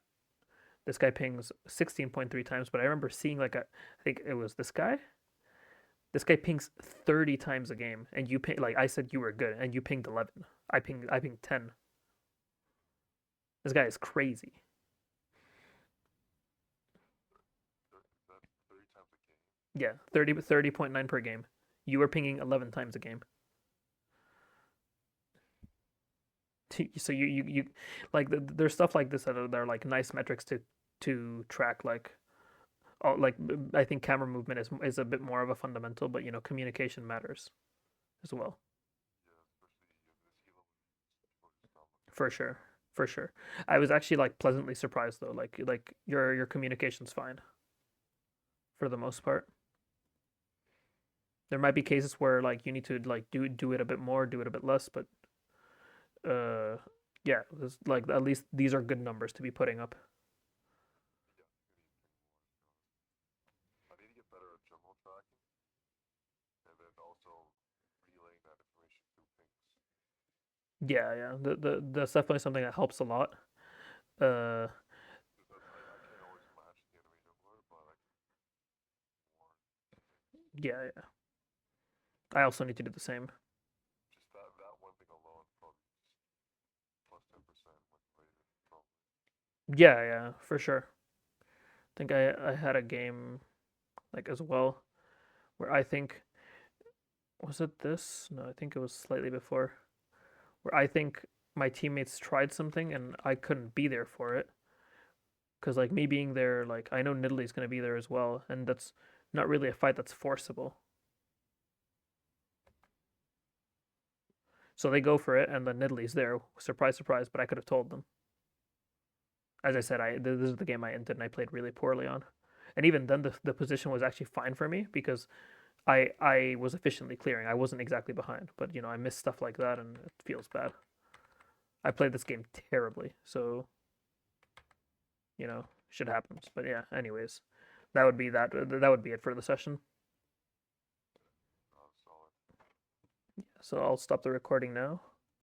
this guy pings 16.3 times, but I remember seeing like I think it was this guy. This guy pings 30 times a game, and you ping like I said you were good, and you pinged 11. I pinged 10. This guy is crazy. Is that 30 times a game? Yeah, 30.9 per game. You were pinging 11 times a game. So you like there's stuff like this that are like nice metrics to track like like I think camera movement is a bit more of a fundamental, but communication matters as well. Yeah, especially For sure. I was actually like pleasantly surprised though. Like your communication's fine for the most part. There might be cases where like you need to like do it a bit more, do it a bit less, but uh yeah, like at least these are good numbers to be putting up. I need to get better at jumbo tracking and then also relaying that information through pings. Yeah. That's definitely something that helps a lot. Uh Because I can't always match the enemy jungler, but I can warn. yeah. I also need to do the same. Just that one thing alone probably just plus 10% with later probably. Yeah, for sure. I think I had a game like as well where I think was it this? No, I think it was slightly before where I think my teammates tried something and I couldn't be there for it because like me being there, like I know Nidalee is gonna be there as well, and that's not really a fight that's forcible. So they go for it, and then Nidalee's there. Surprise, surprise! But I could have told them. As I said, this is the game I entered and I played really poorly on, and even then the position was actually fine for me because I was efficiently clearing. I wasn't exactly behind, but I missed stuff like that, and it feels bad. I played this game terribly, so shit happens. But yeah, anyways, that would be that. That would be it for the session. Solid. So I'll stop the recording now.